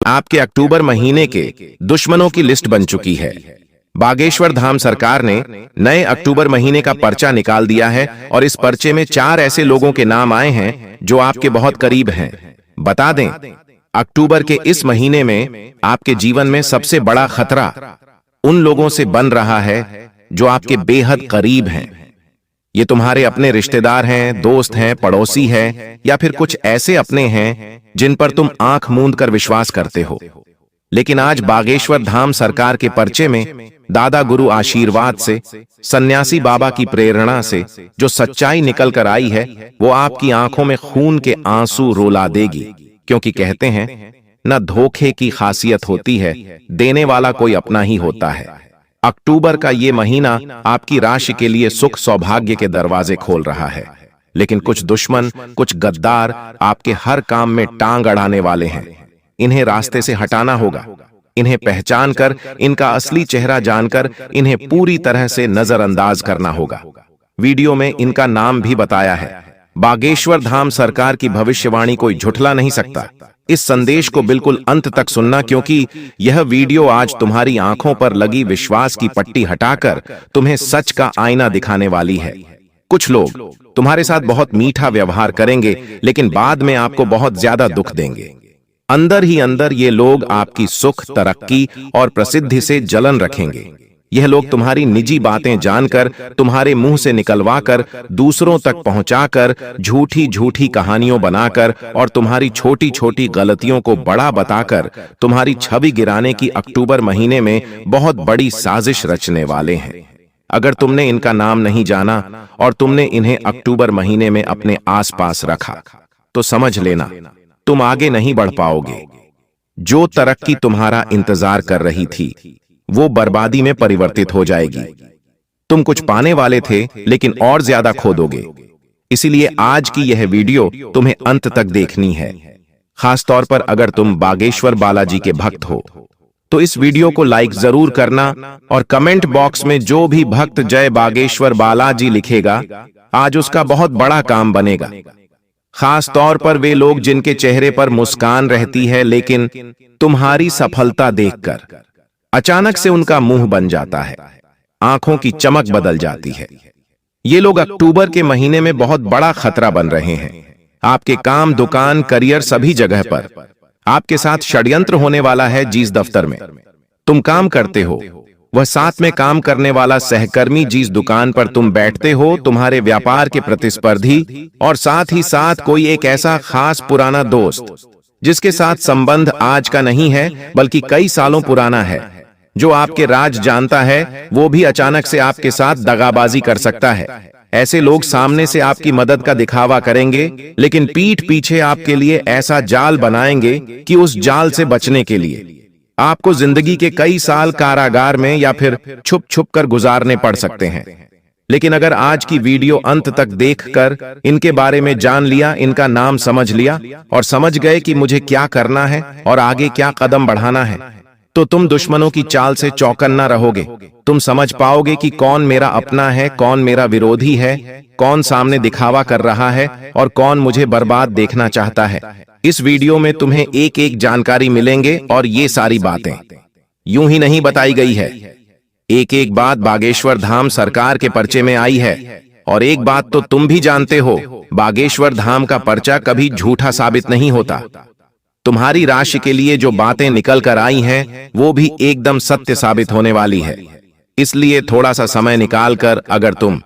आपके अक्टूबर महीने के दुश्मनों की लिस्ट बन चुकी है। बागेश्वर धाम सरकार ने नए अक्टूबर महीने का पर्चा निकाल दिया है और इस पर्चे में 4 ऐसे लोगों के नाम आए हैं जो आपके बहुत करीब हैं। बता दें, अक्टूबर के इस महीने में आपके जीवन में सबसे बड़ा खतरा उन लोगों से बन रहा है जो आपके बेहद करीब हैं। ये तुम्हारे अपने रिश्तेदार हैं, दोस्त हैं, पड़ोसी हैं या फिर कुछ ऐसे अपने हैं जिन पर तुम आंख मूंद कर विश्वास करते हो। लेकिन आज बागेश्वर धाम सरकार के पर्चे में दादा गुरु आशीर्वाद से, सन्यासी बाबा की प्रेरणा से जो सच्चाई निकल कर आई है वो आपकी आंखों में खून के आंसू रुला देगी। क्योंकि कहते हैं न धोखे की खासियत होती है, देने वाला कोई अपना ही होता है। अक्टूबर का ये महीना आपकी राशि के लिए सुख सौभाग्य के दरवाजे खोल रहा है। लेकिन कुछ दुश्मन, कुछ गद्दार आपके हर काम में टांग अड़ाने वाले हैं। इन्हें रास्ते से हटाना होगा। इन्हें पहचान कर, इनका असली चेहरा जानकर इन्हें पूरी तरह से नजरअंदाज करना होगा। वीडियो में इनका नाम भी बताया है। बागेश्वर धाम सरकार की भविष्यवाणी कोई झुठला नहीं सकता। इस संदेश को बिल्कुल अंत तक सुनना, क्योंकि यह वीडियो आज तुम्हारी आंखों पर लगी विश्वास की पट्टी हटाकर तुम्हें सच का आईना दिखाने वाली है। कुछ लोग तुम्हारे साथ बहुत मीठा व्यवहार करेंगे लेकिन बाद में आपको बहुत ज्यादा दुख देंगे। अंदर ही अंदर ये लोग आपकी सुख, तरक्की और प्रसिद्धि से जलन रखेंगे। यह लोग तुम्हारी निजी बातें जानकर, तुम्हारे मुंह से निकलवाकर, दूसरों तक पहुंचाकर, झूठी झूठी कहानियों बनाकर और तुम्हारी छोटी छोटी गलतियों को बड़ा बताकर तुम्हारी छवि गिराने की अक्टूबर महीने में बहुत बड़ी साजिश रचने वाले हैं। अगर तुमने इनका नाम नहीं जाना और तुमने इन्हें अक्टूबर महीने में अपने आसपास रखा तो समझ लेना तुम आगे नहीं बढ़ पाओगे। जो तरक्की तुम्हारा इंतजार कर रही थी वो बर्बादी में परिवर्तित हो जाएगी। तुम कुछ पाने वाले थे लेकिन और ज्यादा खो दोगे। इसीलिए आज की यह वीडियो तुम्हें अंत तक देखनी है। खास तौर पर अगर तुम बागेश्वर बालाजी के भक्त हो तो इस वीडियो को लाइक जरूर करना और कमेंट बॉक्स में जो भी भक्त जय बागेश्वर बालाजी लिखेगा आज उसका बहुत बड़ा काम बनेगा। खास तौर पर वे लोग जिनके चेहरे पर मुस्कान रहती है लेकिन तुम्हारी सफलता देखकर अचानक से उनका मुंह बन जाता है, आंखों की चमक बदल जाती है। ये लोग अक्टूबर के महीने में बहुत बड़ा खतरा बन रहे हैं। आपके काम, दुकान, करियर, सभी जगह पर आपके साथ षड्यंत्र होने वाला है। जिस दफ्तर में तुम काम करते हो वह साथ में काम करने वाला सहकर्मी, जिस दुकान पर तुम बैठते हो, तुम्हारे व्यापार के प्रतिस्पर्धी और साथ ही साथ कोई एक ऐसा खास पुराना दोस्त जिसके साथ संबंध आज का नहीं है बल्कि कई सालों पुराना है, जो आपके राज जानता है, वो भी अचानक से आपके साथ दगाबाजी कर सकता है। ऐसे लोग सामने से आपकी मदद का दिखावा करेंगे लेकिन पीठ पीछे आपके लिए ऐसा जाल बनाएंगे कि उस जाल से बचने के लिए आपको जिंदगी के कई साल कारागार में या फिर छुप छुप कर गुजारने पड़ सकते हैं। लेकिन अगर आज की वीडियो अंत तक देखकर इनके बारे में जान लिया, इनका नाम समझ लिया और समझ गए कि मुझे क्या करना है और आगे क्या कदम बढ़ाना है, तो तुम दुश्मनों की चाल से चौकन्ना रहोगे। तुम समझ पाओगे कि कौन मेरा अपना है, कौन मेरा विरोधी है, कौन सामने दिखावा कर रहा है और कौन मुझे बर्बाद देखना चाहता है। इस वीडियो में तुम्हें एक एक जानकारी मिलेंगे और ये सारी बातें यूं ही नहीं बताई गई है। एक एक बात बागेश्वर धाम सरकार के पर्चे में आई है और एक बात तो तुम भी जानते हो, बागेश्वर धाम का पर्चा कभी झूठा साबित नहीं होता। तुम्हारी राशि के लिए जो बातें निकल कर आई हैं वो भी एकदम सत्य साबित होने वाली है। इसलिए थोड़ा सा समय निकालकर अगर तुम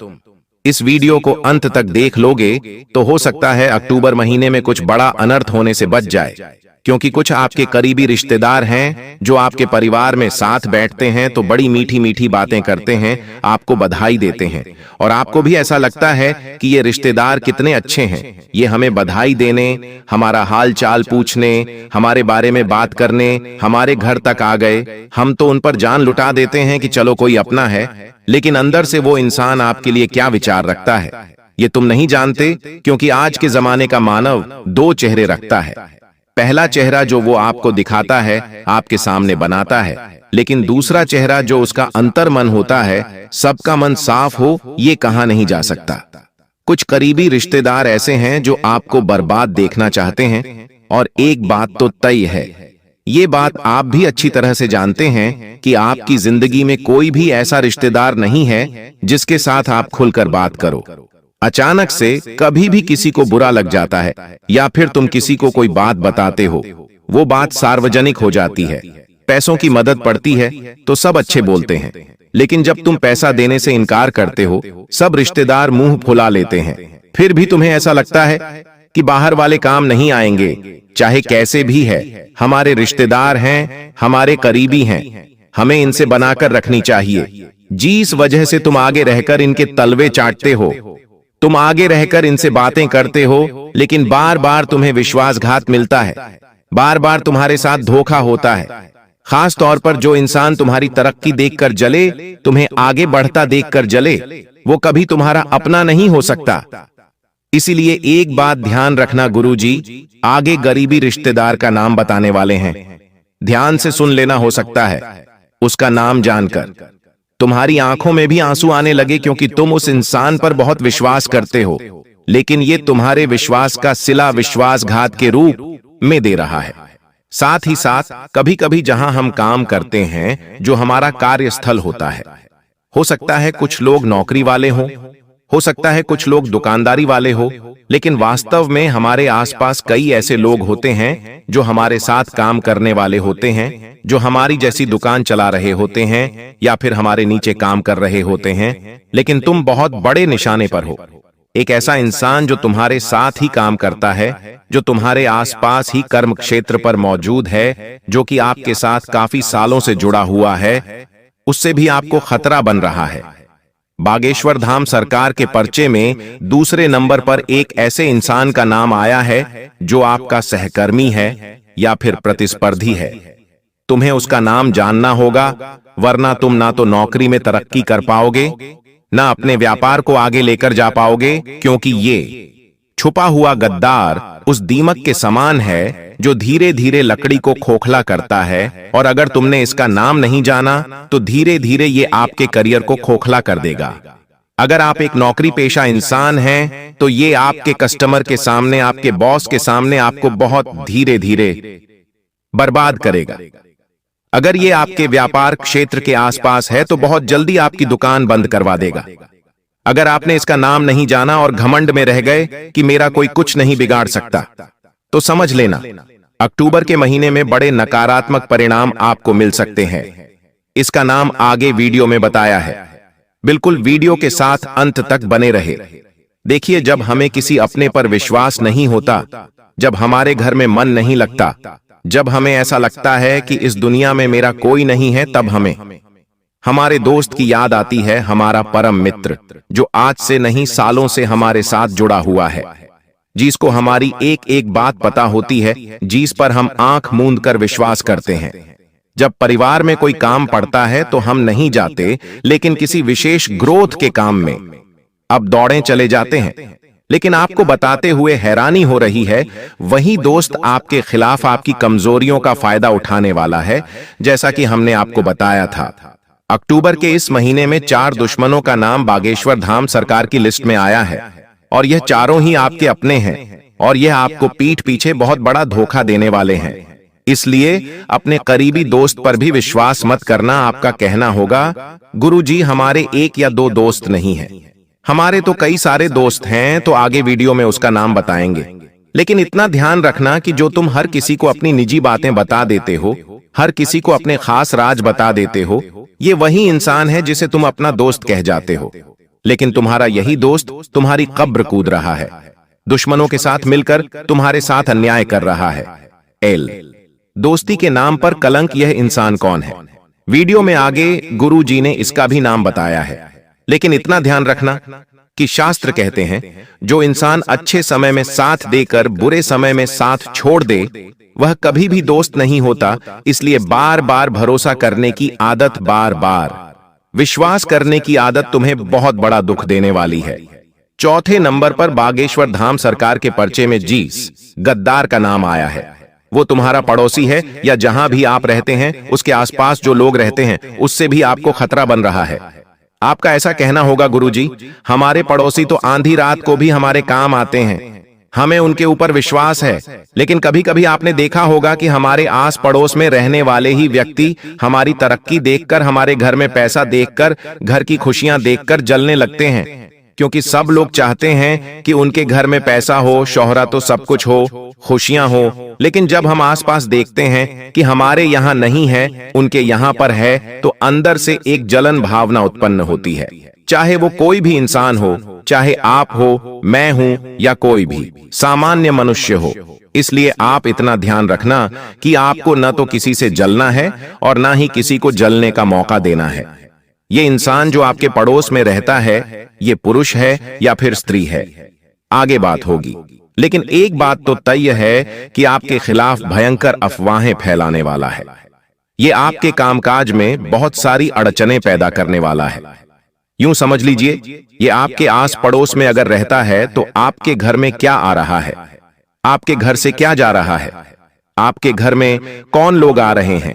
इस वीडियो को अंत तक देख लोगे तो हो सकता है अक्टूबर महीने में कुछ बड़ा अनर्थ होने से बच जाए। क्योंकि कुछ आपके करीबी रिश्तेदार हैं जो आपके परिवार में साथ बैठते हैं तो बड़ी मीठी मीठी बातें करते हैं, आपको बधाई देते हैं और आपको भी ऐसा लगता है कि ये रिश्तेदार कितने अच्छे हैं, ये हमें बधाई देने, हमारा हाल चाल पूछने, हमारे बारे में बात करने हमारे घर तक आ गए। हम तो उन पर जान लुटा देते हैं कि चलो कोई अपना है, लेकिन अंदर से वो इंसान आपके लिए क्या विचार रखता है ये तुम नहीं जानते। क्योंकि आज के जमाने का मानव 2 चेहरे रखता है। पहला चेहरा जो वो आपको दिखाता है, आपके सामने बनाता है, लेकिन दूसरा चेहरा जो उसका अंतर्मन होता है, सबका मन साफ हो ये कहा नहीं जा सकता। कुछ करीबी रिश्तेदार ऐसे हैं जो आपको बर्बाद देखना चाहते हैं और एक बात तो तय है, ये बात आप भी अच्छी तरह से जानते हैं कि आपकी जिंदगी में कोई भी ऐसा रिश्तेदार नहीं है जिसके साथ आप खुलकर बात करो। अचानक से कभी भी किसी को बुरा लग जाता है या फिर तुम किसी को कोई बात बताते हो, वो बात सार्वजनिक हो जाती है। पैसों की मदद पड़ती है तो सब अच्छे बोलते हैं, लेकिन जब तुम पैसा देने से इनकार करते हो, सब रिश्तेदार मुंह फुला लेते हैं। फिर भी तुम्हें ऐसा लगता है कि बाहर वाले काम नहीं आएंगे, चाहे कैसे भी है। हमारे रिश्तेदार हैं, हमारे करीबी हैं, हमें इनसे बनाकर रखनी चाहिए। जिस वजह से तुम आगे रहकर इनके तलवे चाटते हो, तुम आगे रहकर इनसे बातें करते हो, लेकिन बार बार तुम्हें विश्वासघात मिलता है, बार बार तुम्हारे साथ धोखा होता है। खास तौर पर जो इंसान तुम्हारी तरक्की देखकर जले, तुम्हें आगे बढ़ता देखकर जले, वो कभी तुम्हारा अपना नहीं हो सकता। इसीलिए एक बात ध्यान रखना गुरुजी, आगे गरीबी रिश्तेदार का नाम बताने वाले हैं। ध्यान से सुन लेना, हो सकता है उसका नाम जानकर तुम्हारी आंखों में भी आंसू आने लगे, क्योंकि तुम उस इंसान पर बहुत विश्वास करते हो, लेकिन ये तुम्हारे विश्वास का सिला विश्वासघात के रूप में दे रहा है। साथ ही साथ कभी कभी जहां हम काम करते हैं, जो हमारा कार्यस्थल होता है, हो सकता है कुछ लोग नौकरी वाले हो सकता है कुछ लोग दुकानदारी वाले हो, लेकिन वास्तव में हमारे आसपास कई ऐसे लोग होते हैं जो हमारे साथ काम करने वाले होते हैं, जो हमारी जैसी दुकान चला रहे होते हैं या फिर हमारे नीचे काम कर रहे होते हैं, लेकिन तुम बहुत बड़े निशाने पर हो। एक ऐसा इंसान जो तुम्हारे साथ ही काम करता है, जो तुम्हारे आसपास ही कर्म क्षेत्र पर मौजूद है, जो कि आपके साथ काफी सालों से जुड़ा हुआ है, उससे भी आपको खतरा बन रहा है। बागेश्वर धाम सरकार के पर्चे में दूसरे नंबर पर एक ऐसे इंसान का नाम आया है जो आपका सहकर्मी है या फिर प्रतिस्पर्धी है। तुम्हें उसका नाम जानना होगा, वरना तुम ना तो नौकरी में तरक्की कर पाओगे, ना अपने व्यापार को आगे लेकर जा पाओगे, क्योंकि ये छुपा हुआ गद्दार उस दीमक के समान है जो धीरे धीरे लकड़ी को खोखला करता है, और अगर तुमने इसका नाम नहीं जाना तो धीरे धीरे ये आपके करियर को खोखला कर देगा। अगर आप एक नौकरी पेशा इंसान हैं तो ये आपके कस्टमर के सामने, आपके बॉस के सामने आपको बहुत धीरे धीरे बर्बाद करेगा। अगर ये आपके व्यापार क्षेत्र के आसपास है तो बहुत जल्दी आपकी दुकान बंद करवा देगा। अगर आपने इसका नाम नहीं जाना और घमंड में रह गए कि मेरा कोई कुछ नहीं बिगाड़ सकता, तो समझ लेना अक्टूबर के महीने में बड़े नकारात्मक परिणाम आपको मिल सकते हैं। इसका नाम आगे वीडियो में बताया है, बिल्कुल वीडियो के साथ अंत तक बने रहे। देखिए, जब हमें किसी अपने पर विश्वास नहीं होता, जब हमारे घर में मन नहीं लगता, जब हमें ऐसा लगता है कि इस दुनिया में मेरा कोई नहीं है, तब हमें हमारे दोस्त की याद आती है, हमारा परम मित्र जो आज से नहीं सालों से हमारे साथ जुड़ा हुआ है, जिसको हमारी एक एक बात पता होती है, जिस पर हम आंख मूंद कर विश्वास करते हैं। जब परिवार में कोई काम पड़ता है तो हम नहीं जाते, लेकिन किसी विशेष ग्रोथ के काम में अब दौड़े चले जाते हैं। लेकिन आपको बताते हुए हैरानी हो रही है, वही दोस्त आपके खिलाफ आपकी कमजोरियों का फायदा उठाने वाला है, जैसा कि हमने आपको बताया था। अक्टूबर के इस महीने में 4 दुश्मनों का नाम बागेश्वर धाम सरकार की लिस्ट में आया है, और यह चारों ही आपके अपने हैं, और यह आपको पीठ पीछे बहुत बड़ा धोखा देने वाले हैं। इसलिए अपने करीबी दोस्त पर भी विश्वास मत करना। आपका कहना होगा, गुरुजी हमारे 1 या 2 दोस्त नहीं हैं, हमारे तो कई सारे दोस्त हैं, तो आगे वीडियो में उसका नाम बताएंगे। लेकिन इतना ध्यान रखना कि जो तुम हर किसी को अपनी निजी बातें बता देते हो, हर किसी को अपने खास राज बता देते हो, ये वही इंसान है जिसे तुम अपना दोस्त कह जाते हो, लेकिन तुम्हारा यही दोस्त तुम्हारी कब्र कूद रहा है, दुश्मनों के साथ मिलकर तुम्हारे साथ अन्याय कर रहा है। एल दोस्ती के नाम पर कलंक, यह इंसान कौन है? वीडियो में आगे गुरु जी ने इसका भी नाम बताया है, लेकिन इतना ध्यान रखना कि शास्त्र कहते हैं, जो इंसान अच्छे समय में साथ देकर बुरे समय में साथ छोड़ दे, वह कभी भी दोस्त नहीं होता। इसलिए बार बार भरोसा करने की आदत, बार बार विश्वास करने की आदत तुम्हें बहुत बड़ा दुख देने वाली है। चौथे नंबर पर बागेश्वर धाम सरकार के पर्चे में जिस गद्दार का नाम आया है, वो तुम्हारा पड़ोसी है, या जहां भी आप रहते हैं उसके आसपास जो लोग रहते हैं, उससे भी आपको खतरा बन रहा है। आपका ऐसा कहना होगा, गुरुजी हमारे पड़ोसी तो आंधी रात को भी हमारे काम आते हैं, हमें उनके ऊपर विश्वास है, लेकिन कभी कभी आपने देखा होगा कि हमारे आस पड़ोस में रहने वाले ही व्यक्ति हमारी तरक्की देखकर, हमारे घर में पैसा देखकर, घर की खुशियां देखकर जलने लगते हैं, क्योंकि सब लोग चाहते हैं कि उनके घर में पैसा हो, शोहरत हो, सब कुछ हो, खुशियां हो। लेकिन जब हम आसपास देखते हैं कि हमारे यहाँ नहीं है, उनके यहाँ पर है, तो अंदर से एक जलन भावना उत्पन्न होती है। चाहे वो कोई भी इंसान हो, चाहे आप हो, मैं हूं, या कोई भी सामान्य मनुष्य हो। इसलिए आप इतना ध्यान रखना कि आपको न तो किसी से जलना है और ना ही किसी को जलने का मौका देना है। ये इंसान जो आपके पड़ोस में रहता है, ये पुरुष है या फिर स्त्री है, आगे बात होगी। लेकिन एक बात तो तय है कि आपके खिलाफ भयंकर अफवाहें फैलाने वाला है। ये आपके कामकाज में बहुत सारी अड़चनें पैदा करने वाला है। यूं समझ लीजिए, ये आपके आस पड़ोस में अगर रहता है तो आपके घर में क्या आ रहा है, आपके घर से क्या जा रहा है, आपके घर में कौन लोग आ रहे हैं,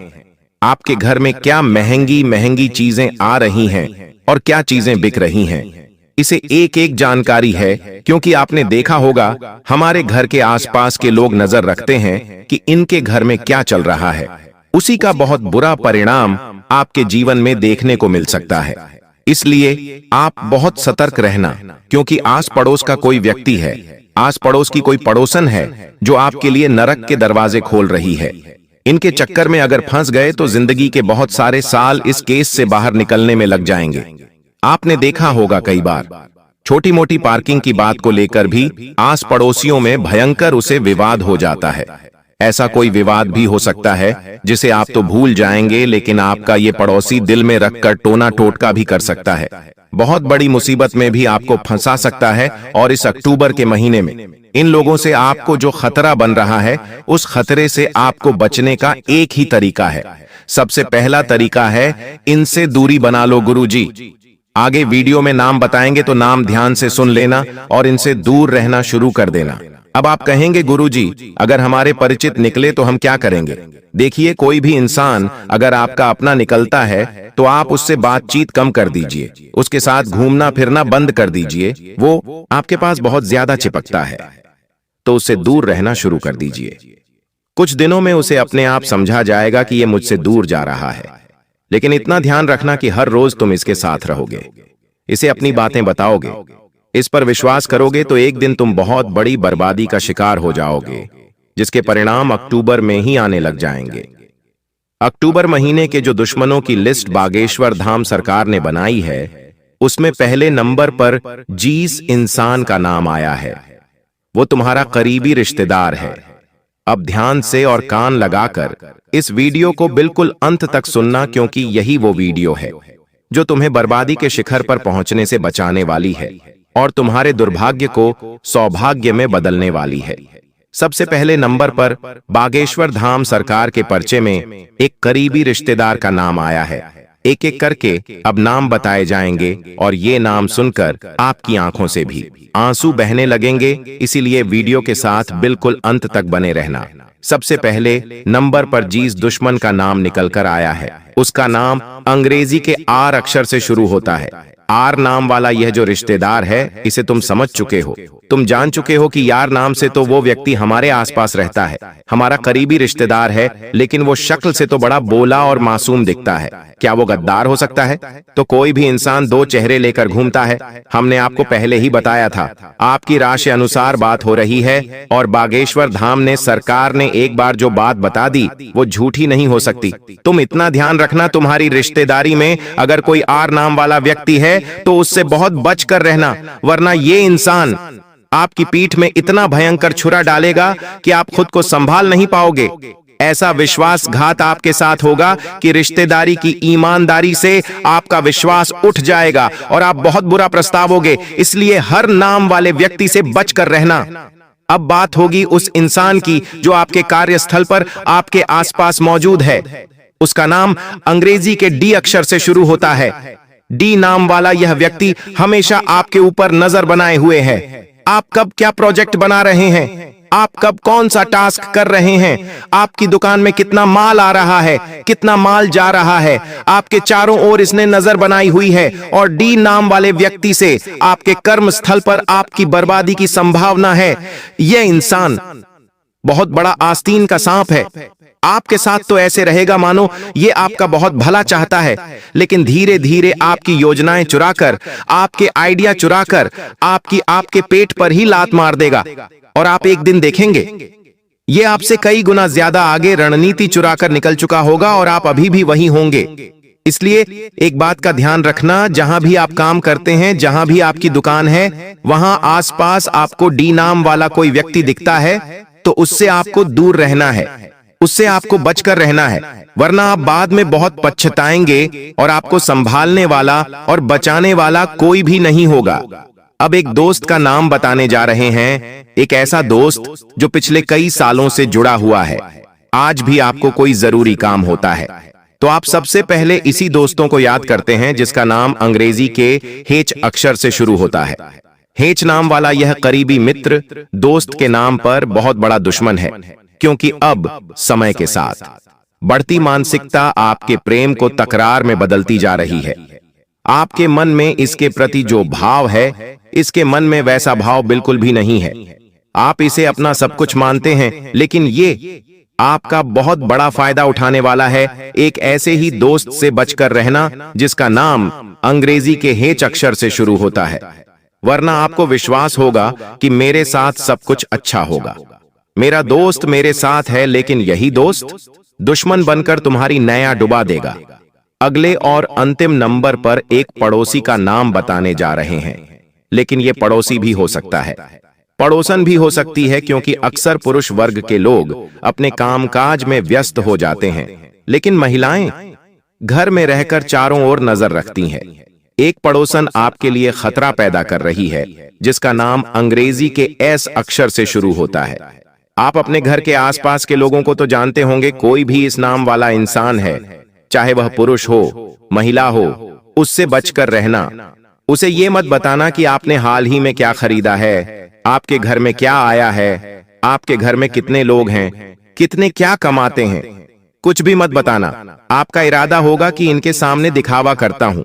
आपके घर में क्या महंगी महंगी चीजें आ रही हैं और क्या चीजें बिक रही हैं, इसे एक एक जानकारी है। क्योंकि आपने देखा होगा, हमारे घर के आसपास के लोग नजर रखते हैं कि इनके घर में क्या चल रहा है। उसी का बहुत बुरा परिणाम आपके जीवन में देखने को मिल सकता है। इसलिए आप बहुत सतर्क रहना, क्योंकि आस पड़ोस का कोई व्यक्ति है, आस पड़ोस की कोई पड़ोसन है जो आपके लिए नरक के दरवाजे खोल रही है। इनके चक्कर में अगर फंस गए तो जिंदगी के बहुत सारे साल इस केस से बाहर निकलने में लग जाएंगे। आपने देखा होगा कई बार छोटी मोटी पार्किंग की बात को लेकर भी आस पड़ोसियों में भयंकर उसे विवाद हो जाता है। ऐसा कोई विवाद भी हो सकता है जिसे आप तो भूल जाएंगे, लेकिन आपका ये पड़ोसी दिल में रखकर टोना टोटका भी कर सकता है। बहुत बड़ी मुसीबत में भी आपको फंसा सकता है। और इस अक्टूबर के महीने में इन लोगों से आपको जो खतरा बन रहा है, उस खतरे से आपको बचने का एक ही तरीका है। सबसे पहला तरीका है, इनसे दूरी बना लो गुरुजी। आगे वीडियो में नाम बताएंगे तो नाम ध्यान से सुन लेना और इनसे दूर रहना शुरू कर देना। अब आप कहेंगे, गुरुजी अगर हमारे परिचित निकले तो हम क्या करेंगे? देखिए, कोई भी इंसान अगर आपका अपना निकलता है तो आप उससे बातचीत कम कर दीजिए, उसके साथ घूमना फिरना बंद कर दीजिए। वो आपके पास बहुत ज्यादा चिपकता है तो उससे दूर रहना शुरू कर दीजिए। कुछ दिनों में उसे अपने आप समझा जाएगा कि ये मुझसे दूर जा रहा है। लेकिन इतना ध्यान रखना कि हर रोज तुम इसके साथ रहोगे, इसे अपनी बातें बताओगे, इस पर विश्वास करोगे तो एक दिन तुम बहुत बड़ी बर्बादी का शिकार हो जाओगे, जिसके परिणाम अक्टूबर में ही आने लग जाएंगे। अक्टूबर महीने के जो दुश्मनों की लिस्ट बागेश्वर धाम सरकार ने बनाई है, उसमें पहले नंबर पर जिस इंसान का नाम आया है, वो तुम्हारा करीबी रिश्तेदार है। अब ध्यान से और कान लगाकर इस वीडियो को बिल्कुल अंत तक सुनना, क्योंकि यही वो वीडियो है जो तुम्हें बर्बादी के शिखर पर पहुंचने से बचाने वाली है और तुम्हारे दुर्भाग्य को सौभाग्य में बदलने वाली है। सबसे पहले नंबर पर बागेश्वर धाम सरकार के पर्चे में एक करीबी रिश्तेदार का नाम आया है। एक एक करके अब नाम बताए जाएंगे और ये नाम सुनकर आपकी आंखों से भी आंसू बहने लगेंगे, इसीलिए वीडियो के साथ बिल्कुल अंत तक बने रहना। सबसे पहले नंबर पर जिस दुश्मन का नाम निकलकर आया है, उसका नाम अंग्रेजी के आर अक्षर से शुरू होता है। आर नाम वाला यह जो रिश्तेदार है, इसे तुम समझ चुके हो। तुम जान चुके हो कि यार नाम से तो वो व्यक्ति हमारे आसपास रहता है, हमारा करीबी रिश्तेदार है, लेकिन वो शक्ल से तो बड़ा बोला और मासूम दिखता है। क्या वो गद्दार हो सकता है? तो कोई भी इंसान दो चेहरे लेकर घूमता है। हमने आपको पहले ही बताया था। आपकी राशि अनुसार बात हो रही है और बागेश्वर धाम ने सरकार ने एक बार जो बात बता दी वो झूठी नहीं हो सकती। तुम इतना ध्यान रखना, तुम्हारी रिश्तेदारी में अगर कोई आर नाम वाला व्यक्ति है तो उससे बहुत बचकर रहना, वरना ये इंसान आपकी पीठ में इतना भयंकर छुरा डालेगा कि आप खुद को संभाल नहीं पाओगे। ऐसा विश्वासघात आपके साथ होगा कि रिश्तेदारी की ईमानदारी से आपका विश्वास उठ जाएगा और आप बहुत बुरा पछताओगे। इसलिए हर नाम वाले व्यक्ति से बचकर रहना। अब बात होगी उस इंसान की जो आपके कार्यस्थल पर आपके आसपास मौजूद है। उसका नाम अंग्रेजी के डी अक्षर से शुरू होता है। डी नाम वाला यह व्यक्ति हमेशा आपके ऊपर नजर बनाए हुए है। आप कब क्या प्रोजेक्ट बना रहे हैं, आप कब कौन सा टास्क कर रहे हैं, आपकी दुकान में कितना माल आ रहा है, कितना माल जा रहा है, आपके चारों ओर इसने नजर बनाई हुई है और डी नाम वाले व्यक्ति से आपके कर्म स्थल पर आपकी बर्बादी की संभावना है। यह इंसान बहुत बड़ा आस्तीन का सांप है। आपके साथ तो ऐसे रहेगा मानो ये आपका बहुत भला चाहता है, लेकिन धीरे धीरे आपकी योजनाएं चुराकर, आपके आइडिया चुराकर आपके पेट पर ही लात मार देगा और आप एक दिन देखेंगे ये आपसे कई गुना ज्यादा आगे रणनीति चुराकर निकल चुका होगा और आप अभी भी वहीं होंगे। इसलिए एक बात का ध्यान रखना, जहां भी आप काम करते हैं, जहां भी आपकी दुकान है, वहां आसपास आपको डी नाम वाला कोई व्यक्ति दिखता है तो उससे आपको दूर रहना है, उससे आपको बचकर रहना है, वरना आप बाद में बहुत पछताएंगे और आपको संभालने वाला और बचाने वाला कोई भी नहीं होगा। अब एक दोस्त का नाम बताने जा रहे हैं, एक ऐसा दोस्त जो पिछले कई सालों से जुड़ा हुआ है। आज भी आपको कोई जरूरी काम होता है तो आप सबसे पहले इसी दोस्तों को याद करते हैं जिसका नाम अंग्रेजी के हेच अक्षर से शुरू होता है। हेच नाम वाला यह करीबी मित्र दोस्त के नाम पर बहुत बड़ा दुश्मन है, क्योंकि अब समय के साथ बढ़ती मानसिकता आपके प्रेम को तकरार में बदलती जा रही है। आपके मन में इसके प्रति जो भाव है, इसके मन में वैसा भाव बिल्कुल भी नहीं है। आप इसे अपना सब कुछ मानते हैं, लेकिन ये आपका बहुत बड़ा फायदा उठाने वाला है। एक ऐसे ही दोस्त से बचकर रहना जिसका नाम अंग्रेजी के हेच अक्षर से शुरू होता है, वरना आपको विश्वास होगा कि मेरे साथ सब कुछ अच्छा होगा, मेरा दोस्त मेरे साथ है, लेकिन यही दोस्त दुश्मन बनकर तुम्हारी नया डुबा देगा। अगले और अंतिम नंबर पर एक पड़ोसी का नाम बताने जा रहे हैं, लेकिन यह पड़ोसी भी हो सकता है, पड़ोसन भी हो सकती है, क्योंकि अक्सर पुरुष वर्ग के लोग अपने कामकाज में व्यस्त हो जाते हैं, लेकिन महिलाएं घर में रहकर चारों ओर नजर रखती हैं। एक पड़ोसन आपके लिए खतरा पैदा कर रही है जिसका नाम अंग्रेजी के एस अक्षर से शुरू होता है। आप अपने घर के आसपास के लोगों को तो जानते होंगे, कोई भी इस नाम वाला इंसान है, चाहे वह पुरुष हो महिला हो, उससे बचकर रहना। उसे ये मत बताना कि आपने हाल ही में क्या खरीदा है, आपके घर में क्या आया है, आपके घर में कितने लोग हैं, कितने क्या कमाते हैं, कुछ भी मत बताना। आपका इरादा होगा कि इनके सामने दिखावा करता हूं,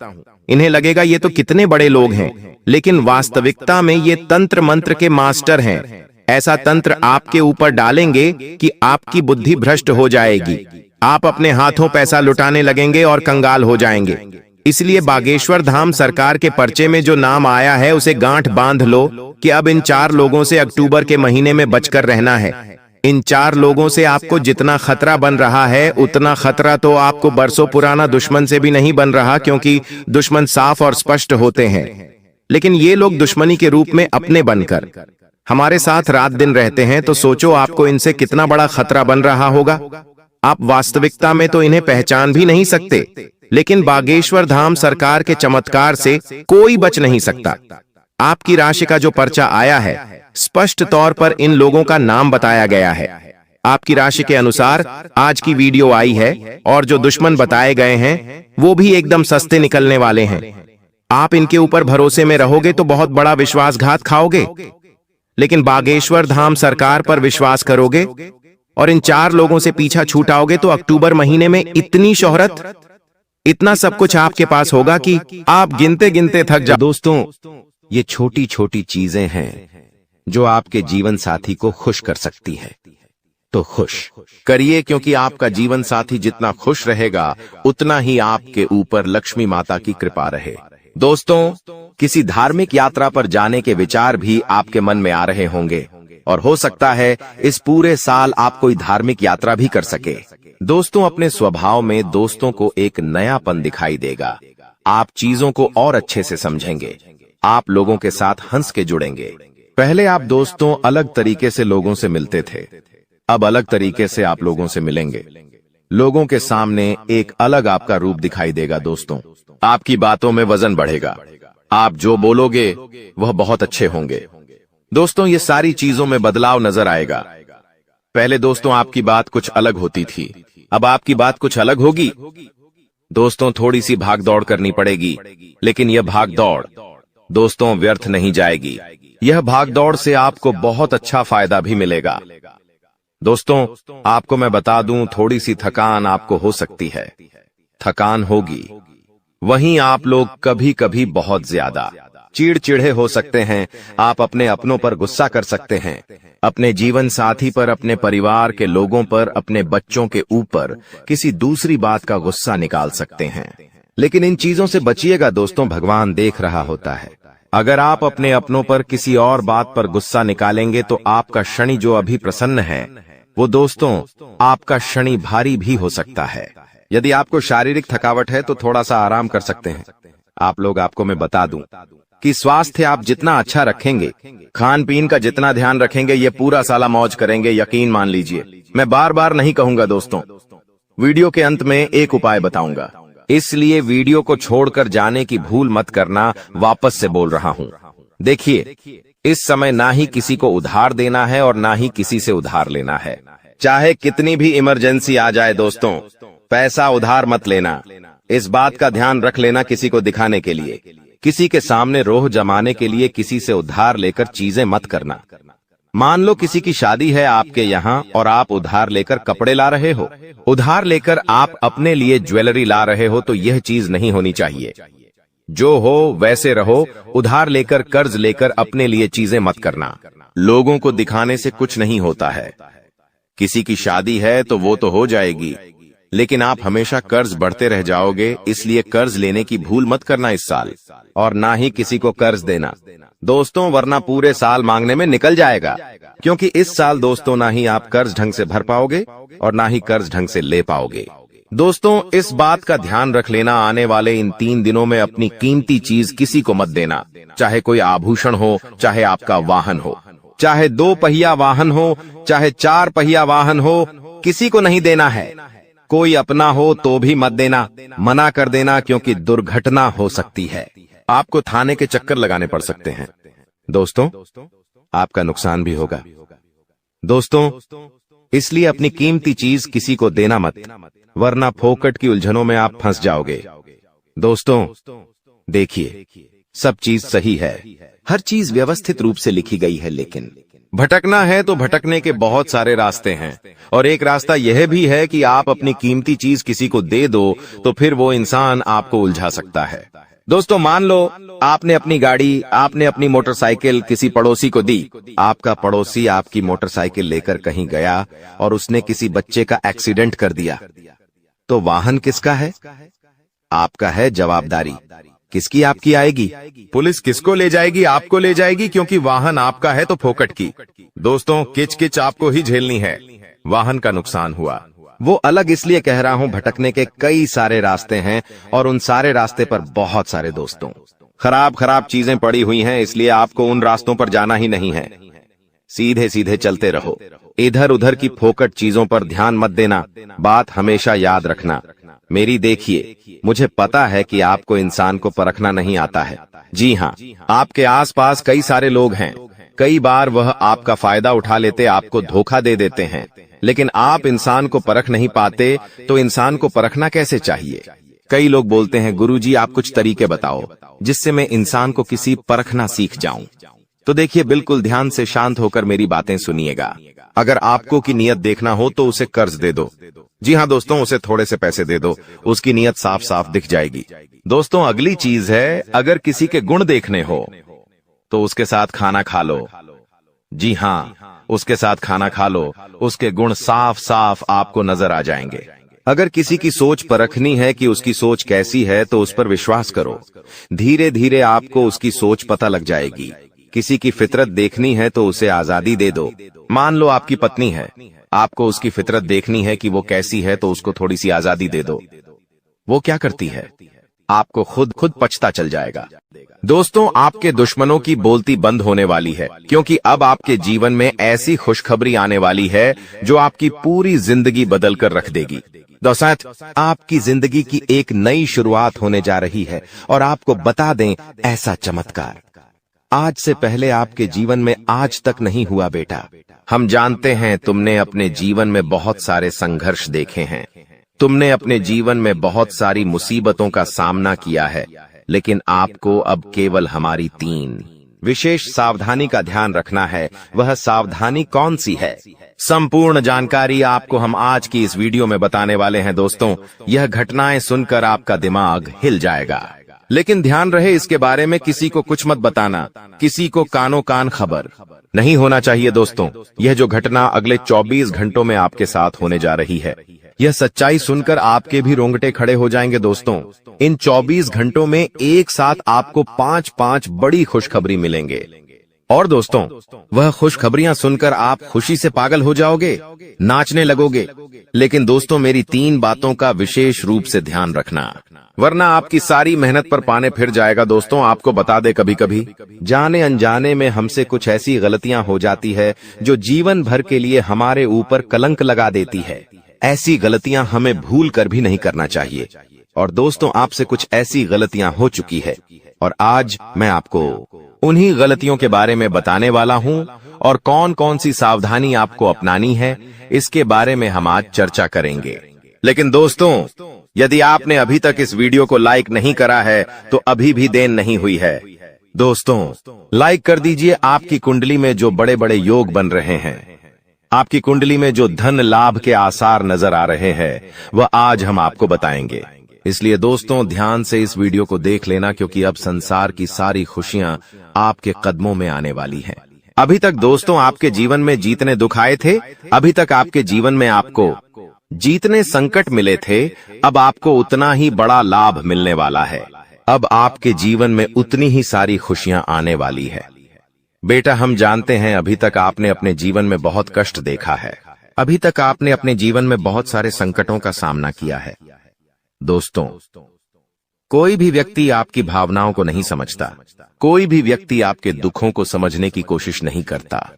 इन्हें लगेगा ये तो कितने बड़े लोग हैं, लेकिन वास्तविकता में ये तंत्र मंत्र के मास्टर हैं। ऐसा तंत्र आपके ऊपर डालेंगे कि आपकी बुद्धि भ्रष्ट हो जाएगी, आप अपने हाथों पैसा लुटाने लगेंगे और कंगाल हो जाएंगे। इसलिए बागेश्वर धाम सरकार के पर्चे में जो नाम आया है उसे गांठ बांध लो कि अब इन 4 लोगों से अक्टूबर के महीने में बचकर रहना है। इन 4 लोगों से आपको जितना खतरा बन रहा है, उतना खतरा तो आपको बरसों पुराना दुश्मन से भी नहीं बन रहा, क्योंकि दुश्मन साफ और स्पष्ट होते हैं, लेकिन ये लोग दुश्मनी के रूप में अपने बनकर हमारे साथ रात दिन रहते हैं। तो सोचो आपको इनसे कितना बड़ा खतरा बन रहा होगा। आप वास्तविकता में तो इन्हें पहचान भी नहीं सकते, लेकिन बागेश्वर धाम सरकार के चमत्कार से कोई बच नहीं सकता। आपकी राशि का जो पर्चा आया है, स्पष्ट तौर पर इन लोगों का नाम बताया गया है। आपकी राशि के अनुसार आज की वीडियो आई है और जो दुश्मन बताए गए हैं वो भी एकदम सस्ते निकलने वाले हैं। आप इनके ऊपर भरोसे में रहोगे तो बहुत बड़ा विश्वासघात खाओगे, लेकिन बागेश्वर धाम सरकार पर विश्वास करोगे और इन 4 लोगों से पीछा छूटाओगे तो अक्टूबर महीने में इतनी शोहरत, इतना सब कुछ आपके पास होगा कि आप गिनते गिनते थक जाओ। दोस्तों, ये छोटी छोटी चीजें हैं जो आपके जीवन साथी को खुश कर सकती है, तो खुश करिए, क्योंकि आपका जीवन साथी जितना खुश रहेगा उतना ही आपके ऊपर लक्ष्मी माता की कृपा रहे। दोस्तों, किसी धार्मिक यात्रा पर जाने के विचार भी आपके मन में आ रहे होंगे और हो सकता है इस पूरे साल आप कोई धार्मिक यात्रा भी कर सके। दोस्तों, अपने स्वभाव में दोस्तों को एक नयापन दिखाई देगा। आप चीजों को और अच्छे से समझेंगे, आप लोगों के साथ हंस के जुड़ेंगे। पहले आप दोस्तों अलग तरीके से लोगों से मिलते थे, अब अलग तरीके से आप लोगों से मिलेंगे। लोगों के सामने एक अलग आपका रूप दिखाई देगा। दोस्तों, आपकी बातों में वजन बढ़ेगा, आप जो बोलोगे वह बहुत अच्छे होंगे। दोस्तों, ये सारी चीजों में बदलाव नजर आएगा। पहले दोस्तों आपकी बात कुछ अलग होती थी, अब आपकी बात कुछ अलग होगी। दोस्तों, थोड़ी सी भाग दौड़ करनी पड़ेगी, लेकिन यह भाग दौड़ दोस्तों व्यर्थ नहीं जाएगी। यह भागदौड़ से आपको बहुत अच्छा फायदा भी मिलेगा। दोस्तों आपको मैं बता दूं, थोड़ी सी थकान आपको हो सकती है, थकान होगी। वहीं आप लोग कभी कभी बहुत ज्यादा चिड़चिड़े हो सकते हैं। आप अपने अपनों पर गुस्सा कर सकते हैं, अपने जीवन साथी पर, अपने परिवार के लोगों पर, अपने बच्चों के ऊपर किसी दूसरी बात का गुस्सा निकाल सकते हैं। लेकिन इन चीजों से बचिएगा दोस्तों, भगवान देख रहा होता है। अगर आप अपने अपनों पर किसी और बात पर गुस्सा निकालेंगे तो आपका शनि जो अभी प्रसन्न है, वो दोस्तों आपका शनि भारी भी हो सकता है। यदि आपको शारीरिक थकावट है तो थोड़ा सा आराम कर सकते हैं। आपको मैं बता दूं कि स्वास्थ्य आप जितना अच्छा रखेंगे, खान पीन का जितना ध्यान रखेंगे, ये पूरा साला मौज करेंगे, यकीन मान लीजिए। मैं बार बार नहीं कहूंगा दोस्तों, वीडियो के अंत में एक उपाय बताऊंगा, इसलिए वीडियो को छोड़कर जाने की भूल मत करना। वापस से बोल रहा हूं, देखिए इस समय ना ही किसी को उधार देना है और ना ही किसी से उधार लेना है। चाहे कितनी भी इमरजेंसी आ जाए दोस्तों, पैसा उधार मत लेना। इस बात का ध्यान रख लेना, किसी को दिखाने के लिए, किसी के सामने रोह जमाने के लिए किसी से उधार लेकर चीजें मत करना। मान लो किसी की शादी है आपके यहाँ और आप उधार लेकर कपड़े ला रहे हो, उधार लेकर आप अपने लिए ज्वेलरी ला रहे हो, तो यह चीज नहीं होनी चाहिए। जो हो वैसे रहो। उधार लेकर, कर्ज लेकर अपने लिए चीजें मत करना। लोगों को दिखाने से कुछ नहीं होता है। किसी की शादी है तो वो तो हो जाएगी, लेकिन आप हमेशा कर्ज बढ़ते रह जाओगे। इसलिए कर्ज लेने की भूल मत करना इस साल, और ना ही किसी को कर्ज देना दोस्तों, वरना पूरे साल मांगने में निकल जाएगा। क्योंकि इस साल दोस्तों ना ही आप कर्ज ढंग से भर पाओगे और ना ही कर्ज ढंग से ले पाओगे। दोस्तों इस बात का ध्यान रख लेना, आने वाले इन 3 दिनों में अपनी कीमती चीज किसी को मत देना। चाहे कोई आभूषण हो, चाहे आपका वाहन हो, चाहे 2 पहिया वाहन हो, चाहे 4 पहिया वाहन हो, किसी को नहीं देना है। कोई अपना हो तो भी मत देना, मना कर देना, क्योंकि दुर्घटना हो सकती है। आपको थाने के चक्कर लगाने पड़ सकते हैं दोस्तों, आपका नुकसान भी होगा। दोस्तों इसलिए अपनी कीमती चीज किसी को देना मत, वरना फोकट की उलझनों में आप फंस जाओगे। दोस्तों देखिए सब चीज सही है, हर चीज व्यवस्थित रूप से लिखी गई है, लेकिन भटकना है तो भटकने के बहुत सारे रास्ते हैं। और एक रास्ता यह भी है कि आप अपनी कीमती चीज किसी को दे दो तो फिर वो इंसान आपको उलझा सकता है। दोस्तों मान लो आपने अपनी गाड़ी, आपने अपनी मोटरसाइकिल किसी पड़ोसी को दी। आपका पड़ोसी आपकी मोटरसाइकिल लेकर कहीं गया और उसने किसी बच्चे का एक्सीडेंट कर दिया, तो वाहन किसका है? आपका है। जवाबदारी किसकी आपकी आएगी? पुलिस किसको ले जाएगी? आपको ले जाएगी, क्योंकि वाहन आपका है तो फोकट की। दोस्तों किच किच आपको ही झेलनी है। वाहन का नुकसान हुआ, वो अलग इसलिए कह रहा हूं, भटकने के कई सारे रास्ते हैं और उन सारे रास्ते पर बहुत सारे दोस्तों खराब चीजें पड़ी हुई हैं, इसलिए आपको उन रास्तों पर जाना ही नहीं है। सीधे सीधे चलते रहो, इधर उधर की फोकट चीजों पर ध्यान मत देना। बात हमेशा याद रखना मेरी। देखिए मुझे पता है कि आपको इंसान को परखना नहीं आता है। जी हाँ, आपके आसपास कई सारे लोग हैं, कई बार वह आपका फायदा उठा लेते, आपको धोखा दे देते हैं, लेकिन आप इंसान को परख नहीं पाते। तो इंसान को परखना कैसे चाहिए? कई लोग बोलते हैं गुरुजी आप कुछ तरीके बताओ जिससे मैं इंसान को किसी परखना सीख जाऊं। तो देखिए बिल्कुल ध्यान से शांत होकर मेरी बातें सुनिएगा। अगर आपको की नियत देखना हो तो उसे कर्ज दे दो। जी हाँ दोस्तों, उसे थोड़े से पैसे दे दो, उसकी नियत साफ साफ दिख जाएगी। दोस्तों अगली चीज है, अगर किसी के गुण देखने हो तो उसके साथ खाना खा लो। जी हाँ, उसके साथ खाना खा लो, उसके गुण साफ साफ आपको नजर आ जाएंगे। अगर किसी की सोच परखनी है कि उसकी सोच कैसी है तो उस पर विश्वास करो, धीरे धीरे आपको उसकी सोच पता लग जाएगी। किसी की फितरत देखनी है तो उसे आजादी दे दो। मान लो आपकी पत्नी है, आपको उसकी फितरत देखनी है कि वो कैसी है, तो उसको थोड़ी सी आजादी दे दो। वो क्या करती है आपको खुद पछता चल जाएगा। दोस्तों आपके दुश्मनों की बोलती बंद होने वाली है, क्योंकि अब आपके जीवन में ऐसी खुशखबरी आने वाली है जो आपकी पूरी जिंदगी बदल कर रख देगी। दोस्तों आपकी जिंदगी की एक नई शुरुआत होने जा रही है, और आपको बता दें ऐसा चमत्कार आज से पहले आपके जीवन में आज तक नहीं हुआ बेटा। हम जानते हैं तुमने अपने जीवन में बहुत सारे संघर्ष देखे हैं, तुमने अपने जीवन में बहुत सारी मुसीबतों का सामना किया है, लेकिन आपको अब केवल हमारी 3 विशेष सावधानी का ध्यान रखना है। वह सावधानी कौन सी है? संपूर्ण जानकारी आपको हम आज की इस वीडियो में बताने वाले हैं दोस्तों। यह घटनाएं सुनकर आपका दिमाग हिल जाएगा, लेकिन ध्यान रहे इसके बारे में किसी को कुछ मत बताना, किसी को कानो कान खबर नहीं होना चाहिए दोस्तों। यह जो घटना अगले 24 घंटों में आपके साथ होने जा रही है, यह सच्चाई सुनकर आपके भी रोंगटे खड़े हो जाएंगे दोस्तों। इन 24 घंटों में एक साथ आपको 5 बड़ी खुशखबरी मिलेंगे, और दोस्तों वह खुशखबरियां सुनकर आप खुशी से पागल हो जाओगे, नाचने लगोगे। लेकिन दोस्तों मेरी 3 बातों का विशेष रूप से ध्यान रखना, वरना आपकी सारी मेहनत पर पानी फिर जाएगा दोस्तों। आपको बता दे, कभी कभी जाने अनजाने में हमसे कुछ ऐसी गलतियां हो जाती है जो जीवन भर के लिए हमारे ऊपर कलंक लगा देती है। ऐसी गलतियां हमें भूल कर भी नहीं करना चाहिए। और दोस्तों आपसे कुछ ऐसी गलतियां हो चुकी है, और आज मैं आपको उन्हीं गलतियों के बारे में बताने वाला हूं, और कौन कौन सी सावधानी आपको अपनानी है इसके बारे में हम आज चर्चा करेंगे। लेकिन दोस्तों यदि आपने अभी तक इस वीडियो को लाइक नहीं करा है तो अभी भी देर नहीं हुई है। दोस्तों लाइक कर दीजिए। आपकी कुंडली में जो बड़े बड़े योग बन रहे हैं, आपकी कुंडली में जो धन लाभ के आसार नजर आ रहे हैं, वह आज हम आपको बताएंगे। इसलिए दोस्तों ध्यान से इस वीडियो को देख लेना, क्योंकि अब संसार की सारी खुशियां आपके कदमों में आने वाली हैं। अभी तक दोस्तों आपके जीवन में जितने दुख आए थे, अभी तक आपके जीवन में आपको जितने संकट मिले थे, अब आपको उतना ही बड़ा लाभ मिलने वाला है। अब आपके जीवन में उतनी ही सारी खुशियां आने वाली है। बेटा हम जानते हैं अभी तक आपने अपने जीवन में बहुत कष्ट देखा है, अभी तक आपने अपने जीवन में बहुत सारे संकटों का सामना किया है। दोस्तों कोई भी व्यक्ति आपकी भावनाओं को नहीं समझता, कोई भी व्यक्ति आपके दुखों को समझने की कोशिश नहीं करता।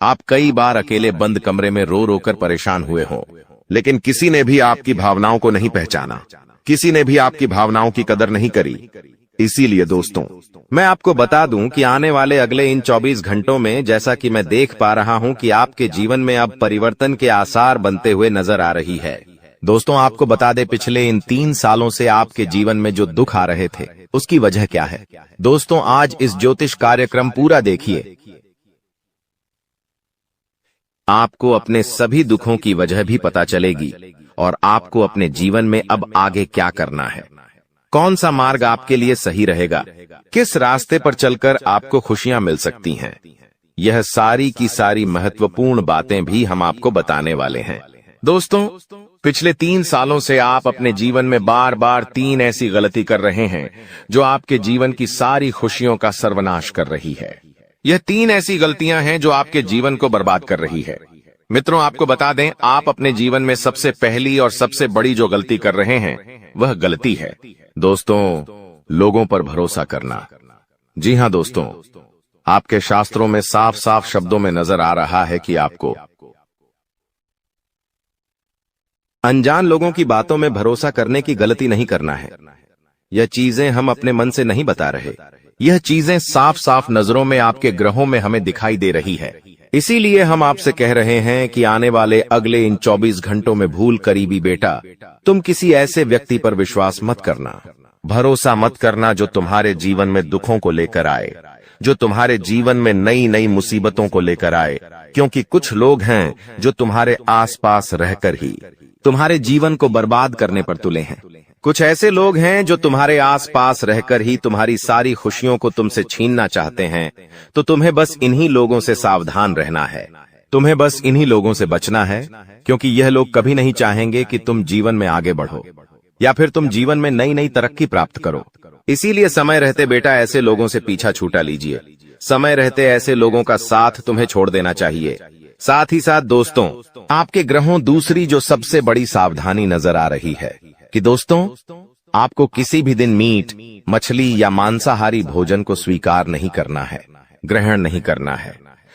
आप कई बार अकेले बंद कमरे में रो रो कर परेशान हुए हों, लेकिन किसी ने भी आपकी भावनाओं को नहीं पहचाना, किसी ने भी आपकी भावनाओं की कदर नहीं करी। इसीलिए दोस्तों मैं आपको बता दूं कि आने वाले अगले इन 24 घंटों में, जैसा कि मैं देख पा रहा हूं कि आपके जीवन में अब परिवर्तन के आसार बनते हुए नजर आ रही है। दोस्तों आपको बता दे, पिछले इन 3 सालों से आपके जीवन में जो दुख आ रहे थे उसकी वजह क्या है। दोस्तों आज इस ज्योतिष कार्यक्रम पूरा देखिए, आपको अपने सभी दुखों की वजह भी पता चलेगी, और आपको अपने जीवन में अब आगे क्या करना है, कौन सा मार्ग आपके लिए सही रहेगा, किस रास्ते पर चलकर आपको खुशियां मिल सकती हैं। यह सारी की सारी महत्वपूर्ण बातें भी हम आपको बताने वाले हैं। दोस्तों पिछले 3 सालों से आप अपने जीवन में बार बार 3 ऐसी गलती कर रहे हैं जो आपके जीवन की सारी खुशियों का सर्वनाश कर रही है। यह 3 ऐसी गलतियां हैं जो आपके जीवन को बर्बाद कर रही है। मित्रों आपको बता दें, आप अपने जीवन में सबसे पहली और सबसे बड़ी जो गलती कर रहे हैं वह गलती है दोस्तों लोगों पर भरोसा करना। जी हां दोस्तों, आपके शास्त्रों में साफ साफ शब्दों में नजर आ रहा है कि आपको अनजान लोगों की बातों में भरोसा करने की गलती नहीं करना है। यह चीजें हम अपने मन से नहीं बता रहे, यह चीजें साफ साफ नजरों में आपके ग्रहों में हमें दिखाई दे रही है। इसीलिए हम आपसे कह रहे हैं कि आने वाले अगले इन 24 घंटों में भूल करीबी बेटा, तुम किसी ऐसे व्यक्ति पर विश्वास मत करना, भरोसा मत करना जो तुम्हारे जीवन में दुखों को लेकर आए, जो तुम्हारे जीवन में नई नई मुसीबतों को लेकर आए। क्योंकि कुछ लोग हैं जो तुम्हारे आसपास रहकर ही तुम्हारे जीवन को बर्बाद करने पर तुले हैं। कुछ ऐसे लोग हैं जो तुम्हारे आसपास रहकर ही तुम्हारी सारी खुशियों को तुमसे छीनना चाहते हैं। तो तुम्हें बस इन्हीं लोगों से सावधान रहना है, तुम्हें बस इन्हीं लोगों से बचना है, क्योंकि यह लोग कभी नहीं चाहेंगे कि तुम जीवन में आगे बढ़ो या फिर तुम जीवन में नई नई तरक्की प्राप्त करो। इसीलिए समय रहते बेटा ऐसे लोगों से पीछा छूटा लीजिए, समय रहते ऐसे लोगों का साथ तुम्हें छोड़ देना चाहिए। साथ ही साथ दोस्तों आपके ग्रहों दूसरी जो सबसे बड़ी सावधानी नजर आ रही है कि दोस्तों आपको किसी भी दिन मीट, मछली या मांसाहारी भोजन को स्वीकार नहीं करना है, ग्रहण नहीं करना है।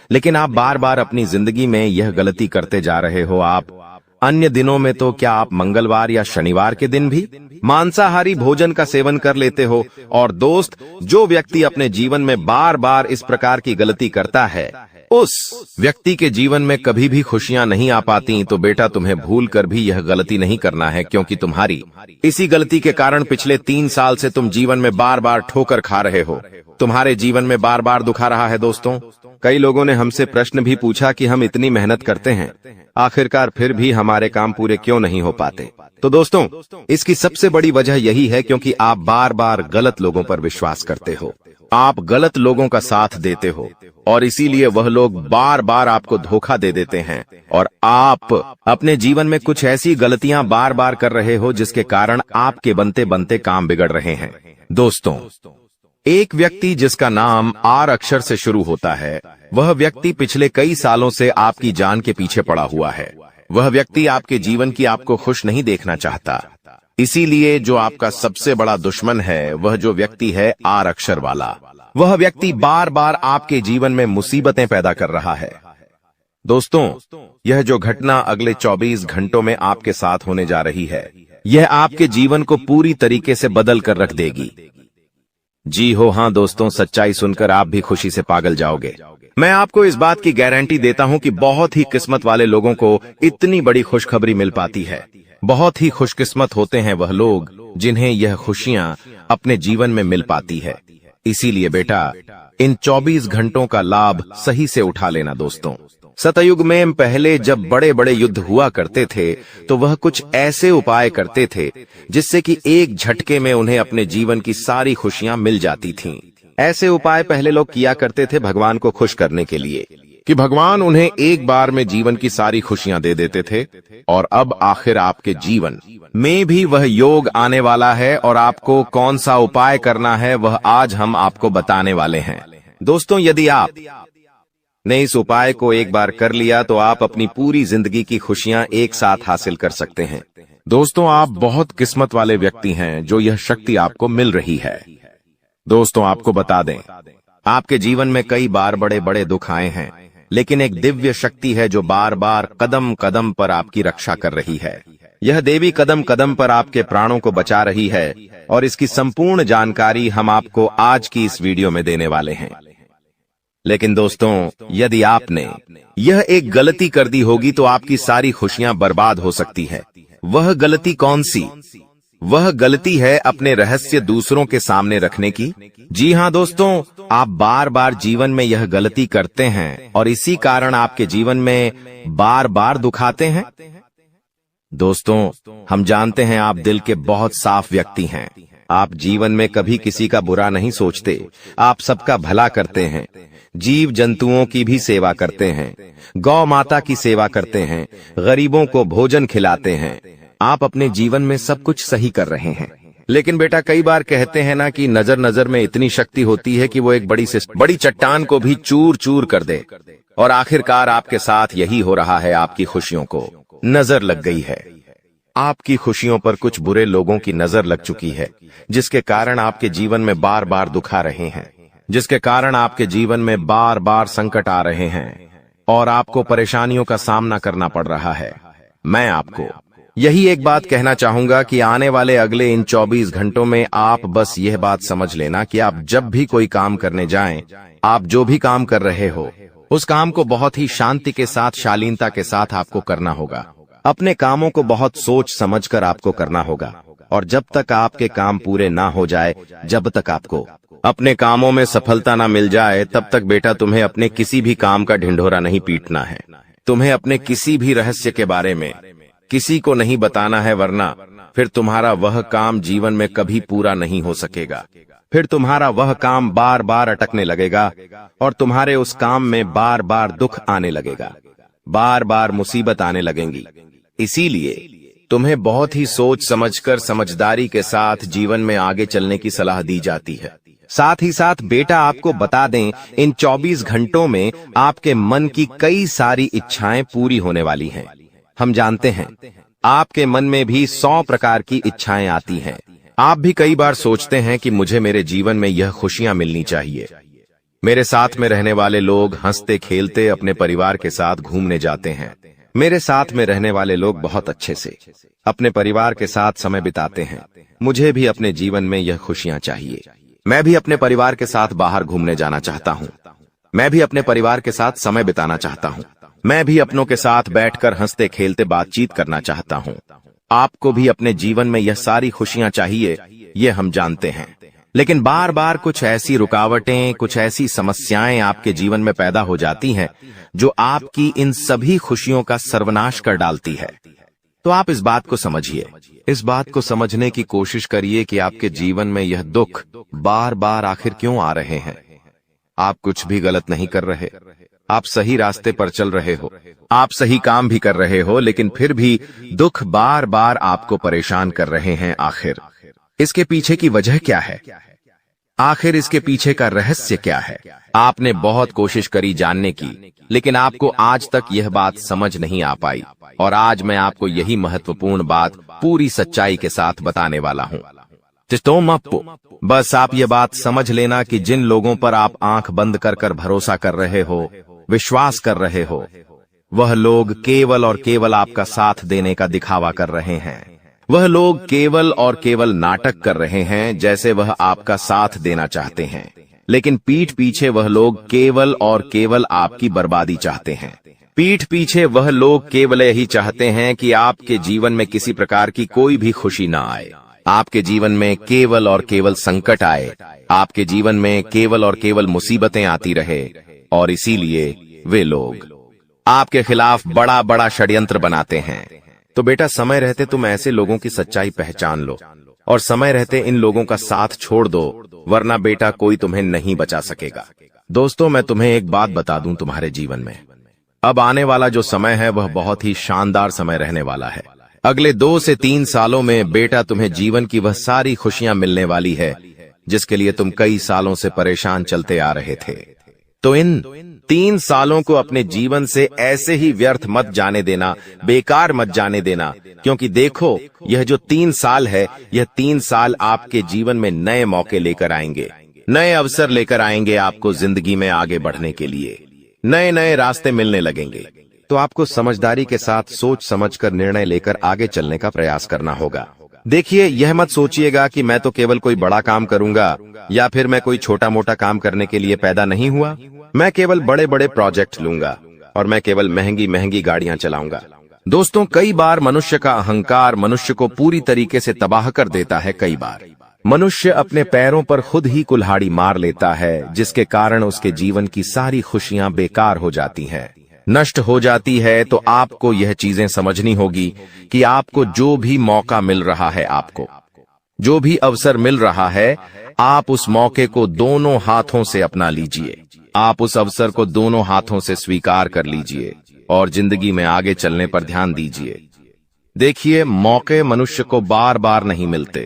लेकिन आप बार बार अपनी जिंदगी में यह गलती करते जा रहे हो। आप अन्य दिनों में तो क्या आप मंगलवार या शनिवार के दिन भी मांसाहारी भोजन का सेवन कर लेते हो। और दोस्त जो व्यक्ति अपने जीवन में बार बार इस प्रकार की गलती करता है उस व्यक्ति के जीवन में कभी भी खुशियां नहीं आ पाती, तो बेटा तुम्हें भूल कर भी यह गलती नहीं करना है, क्योंकि तुम्हारी इसी गलती के कारण पिछले 3 साल से तुम जीवन में बार बार ठोकर खा रहे हो, तुम्हारे जीवन में बार बार दुखा रहा है। दोस्तों, कई लोगों ने हमसे प्रश्न भी पूछा कि हम इतनी मेहनत करते हैं, आखिरकार फिर भी हमारे काम पूरे क्यों नहीं हो पाते। तो दोस्तों, इसकी सबसे बड़ी वजह यही है क्योंकि आप बार बार गलत लोगों पर विश्वास करते हो, आप गलत लोगों का साथ देते हो, और इसीलिए वह लोग बार बार आपको धोखा दे देते हैं, और आप अपने जीवन में कुछ ऐसी गलतियां बार बार कर रहे हो जिसके कारण आपके बनते बनते काम बिगड़ रहे हैं। दोस्तों, एक व्यक्ति जिसका नाम आर अक्षर से शुरू होता है, वह व्यक्ति पिछले कई सालों से आपकी जान के पीछे पड़ा हुआ है। वह व्यक्ति आपके जीवन की आपको खुश नहीं देखना चाहता, इसीलिए जो आपका सबसे बड़ा दुश्मन है वह जो व्यक्ति है आर अक्षर वाला, वह व्यक्ति बार बार आपके जीवन में मुसीबतें पैदा कर रहा है। दोस्तों, यह जो घटना अगले 24 घंटों में आपके साथ होने जा रही है, यह आपके जीवन को पूरी तरीके से बदल कर रख देगी। जी हो हाँ दोस्तों, सच्चाई सुनकर आप भी खुशी से पागल जाओगे। मैं आपको इस बात की गारंटी देता हूं कि बहुत ही किस्मत वाले लोगों को इतनी बड़ी खुशखबरी मिल पाती है। बहुत ही खुशकिस्मत होते हैं वह लोग जिन्हें यह खुशियां अपने जीवन में मिल पाती है। इसीलिए बेटा, इन 24 घंटों का लाभ सही से उठा लेना। दोस्तों, सतयुग में पहले जब बड़े बड़े युद्ध हुआ करते थे तो वह कुछ ऐसे उपाय करते थे जिससे कि एक झटके में उन्हें अपने जीवन की सारी खुशियां मिल जाती थीं। ऐसे उपाय पहले लोग किया करते थे भगवान को खुश करने के लिए, कि भगवान उन्हें एक बार में जीवन की सारी खुशियां दे देते थे। और अब आखिर आपके जीवन में भी वह योग आने वाला है, और आपको कौन सा उपाय करना है वह आज हम आपको बताने वाले हैं। दोस्तों, यदि आप ने इस उपाय को एक बार कर लिया तो आप अपनी पूरी जिंदगी की खुशियां एक साथ हासिल कर सकते हैं। दोस्तों, आप बहुत किस्मत वाले व्यक्ति हैं जो यह शक्ति आपको मिल रही है। दोस्तों, आपको बता दें, आपके जीवन में कई बार बड़े बड़े दुख आए हैं, लेकिन एक दिव्य शक्ति है जो बार बार कदम कदम पर आपकी रक्षा कर रही है। यह देवी कदम कदम पर आपके प्राणों को बचा रही है, और इसकी संपूर्ण जानकारी हम आपको आज की इस वीडियो में देने वाले हैं। लेकिन दोस्तों, यदि आपने यह एक गलती कर दी होगी तो आपकी सारी खुशियां बर्बाद हो सकती है। वह गलती कौन सी? वह गलती है अपने रहस्य दूसरों के सामने रखने की। जी हाँ दोस्तों, आप बार बार जीवन में यह गलती करते हैं और इसी कारण आपके जीवन में बार बार दुख आते हैं। दोस्तों, हम जानते हैं आप दिल के बहुत साफ व्यक्ति हैं। आप जीवन में कभी किसी का बुरा नहीं सोचते, आप सबका भला करते हैं, जीव जंतुओं की भी सेवा करते हैं, गौ माता की सेवा करते हैं, गरीबों को भोजन खिलाते हैं। आप अपने जीवन में सब कुछ सही कर रहे हैं। लेकिन बेटा, कई बार कहते हैं ना कि नजर नजर में इतनी शक्ति होती है कि वो एक बड़ी चट्टान को भी चूर चूर कर दे। और आखिरकार आपके साथ यही हो रहा है। आपकी खुशियों को नजर लग गई है। आपकी खुशियों पर कुछ बुरे लोगों की नजर लग चुकी है, जिसके कारण आपके जीवन में बार बार दुख आ रहे हैं, जिसके कारण आपके जीवन में बार बार संकट आ रहे हैं और आपको परेशानियों का सामना करना पड़ रहा है। मैं आपको यही एक बात कहना चाहूंगा कि आने वाले अगले इन 24 घंटों में आप बस यह बात समझ लेना कि आप जब भी कोई काम करने जाएं, आप जो भी काम कर रहे हो उस काम को बहुत ही शांति के साथ, शालीनता के साथ आपको करना होगा। अपने कामों को बहुत सोच समझकर आपको करना होगा, और जब तक आपके काम पूरे ना हो जाए, जब तक आपको अपने कामों में सफलता ना मिल जाए, तब तक बेटा तुम्हें अपने किसी भी काम का ढिंढोरा नहीं पीटना है। तुम्हें अपने किसी भी रहस्य के बारे में किसी को नहीं बताना है, वरना फिर तुम्हारा वह काम जीवन में कभी पूरा नहीं हो सकेगा। फिर तुम्हारा वह काम बार बार अटकने लगेगा और तुम्हारे उस काम में बार बार दुख आने लगेगा, बार बार मुसीबत आने लगेंगी। इसीलिए तुम्हें बहुत ही सोच समझकर, समझदारी के साथ जीवन में आगे चलने की सलाह दी जाती है। साथ ही साथ बेटा, आपको बता दें, इन 24 घंटों में आपके मन की कई सारी इच्छाएं पूरी होने वाली हैं। हम जानते हैं आपके मन में भी 100 प्रकार की इच्छाएं आती हैं। आप भी कई बार सोचते हैं कि मुझे मेरे जीवन में यह खुशियां मिलनी चाहिए। मेरे साथ में रहने वाले लोग हंसते खेलते अपने परिवार के साथ घूमने जाते हैं। मेरे साथ में रहने वाले लोग बहुत अच्छे से अपने परिवार के साथ समय बिताते हैं। मुझे भी अपने जीवन में यह खुशियां चाहिए। मैं भी अपने परिवार के साथ बाहर घूमने जाना चाहता हूँ। मैं भी अपने परिवार के साथ समय बिताना चाहता हूँ। मैं भी अपनों के साथ बैठकर हंसते खेलते बातचीत करना चाहता हूँ। आपको भी अपने जीवन में यह सारी खुशियां चाहिए, ये हम जानते हैं। लेकिन बार बार कुछ ऐसी रुकावटें, कुछ ऐसी समस्याएं आपके जीवन में पैदा हो जाती हैं जो आपकी इन सभी खुशियों का सर्वनाश कर डालती है। तो आप इस बात को समझिए, इस बात को समझने की कोशिश करिए कि आपके जीवन में यह दुख बार बार आखिर क्यों आ रहे हैं। आप कुछ भी गलत नहीं कर रहे, आप सही रास्ते पर चल रहे हो, आप सही काम भी कर रहे हो, लेकिन फिर भी दुख बार बार आपको परेशान कर रहे हैं। आखिर इसके पीछे की वजह क्या है? आखिर इसके पीछे का रहस्य क्या है? आपने बहुत कोशिश करी जानने की, लेकिन आपको आज तक यह बात समझ नहीं आ पाई, और आज मैं आपको यही महत्वपूर्ण बात पूरी सच्चाई के साथ बताने वाला हूँ। बस आप ये बात समझ लेना कि जिन लोगों पर आप आंख बंद कर कर भरोसा कर रहे हो, विश्वास कर रहे हो, वह लोग केवल और केवल आपका साथ देने का दिखावा कर रहे हैं। वह लोग केवल और केवल नाटक कर रहे हैं, जैसे वह आपका साथ देना चाहते हैं, लेकिन पीठ पीछे वह लोग केवल और केवल आपकी बर्बादी चाहते हैं। पीठ पीछे वह लोग केवल यही चाहते हैं कि आपके जीवन में किसी प्रकार की कोई भी खुशी ना आए, आपके जीवन में केवल और केवल संकट आए, आपके जीवन में केवल और केवल मुसीबतें आती रहे, और इसीलिए वे लोग आपके खिलाफ बड़ा बड़ा षड्यंत्र बनाते हैं। तो बेटा, समय रहते तुम ऐसे लोगों की सच्चाई पहचान लो, और समय रहते इन लोगों का साथ छोड़ दो, वरना बेटा कोई तुम्हें नहीं बचा सकेगा। दोस्तों, मैं तुम्हें एक बात बता दूं, तुम्हारे जीवन में अब आने वाला जो समय है वह बहुत ही शानदार समय रहने वाला है। अगले 2 से 3 सालों में बेटा तुम्हें जीवन की वह सारी खुशियां मिलने वाली है जिसके लिए तुम कई सालों से परेशान चलते आ रहे थे। तो इन 3 सालों को अपने जीवन से ऐसे ही व्यर्थ मत जाने देना, बेकार मत जाने देना, क्योंकि देखो, यह जो 3 साल है, यह 3 साल आपके जीवन में नए मौके लेकर आएंगे, नए अवसर लेकर आएंगे आपको जिंदगी में आगे बढ़ने के लिए। नए नए रास्ते मिलने लगेंगे। तो आपको समझदारी के साथ सोच समझकर निर्णय लेकर आगे चलने का प्रयास करना होगा। देखिए, यह मत सोचिएगा कि मैं तो केवल कोई बड़ा काम करूंगा, या फिर मैं कोई छोटा मोटा काम करने के लिए पैदा नहीं हुआ। मैं केवल बड़े बड़े प्रोजेक्ट लूंगा, और मैं केवल महंगी महंगी गाड़ियां चलाऊंगा। दोस्तों, कई बार मनुष्य का अहंकार मनुष्य को पूरी तरीके से तबाह कर देता है। कई बार मनुष्य अपने पैरों पर खुद ही कुल्हाड़ी मार लेता है, जिसके कारण उसके जीवन की सारी खुशियां बेकार हो जाती हैं, नष्ट हो जाती है। तो आपको यह चीजें समझनी होगी कि आपको जो भी मौका मिल रहा है, आपको जो भी अवसर मिल रहा है, आप उस मौके को दोनों हाथों से अपना लीजिए। आप उस अवसर को दोनों हाथों से स्वीकार कर लीजिए और जिंदगी में आगे चलने पर ध्यान दीजिए। देखिए, मौके मनुष्य को बार बार नहीं मिलते,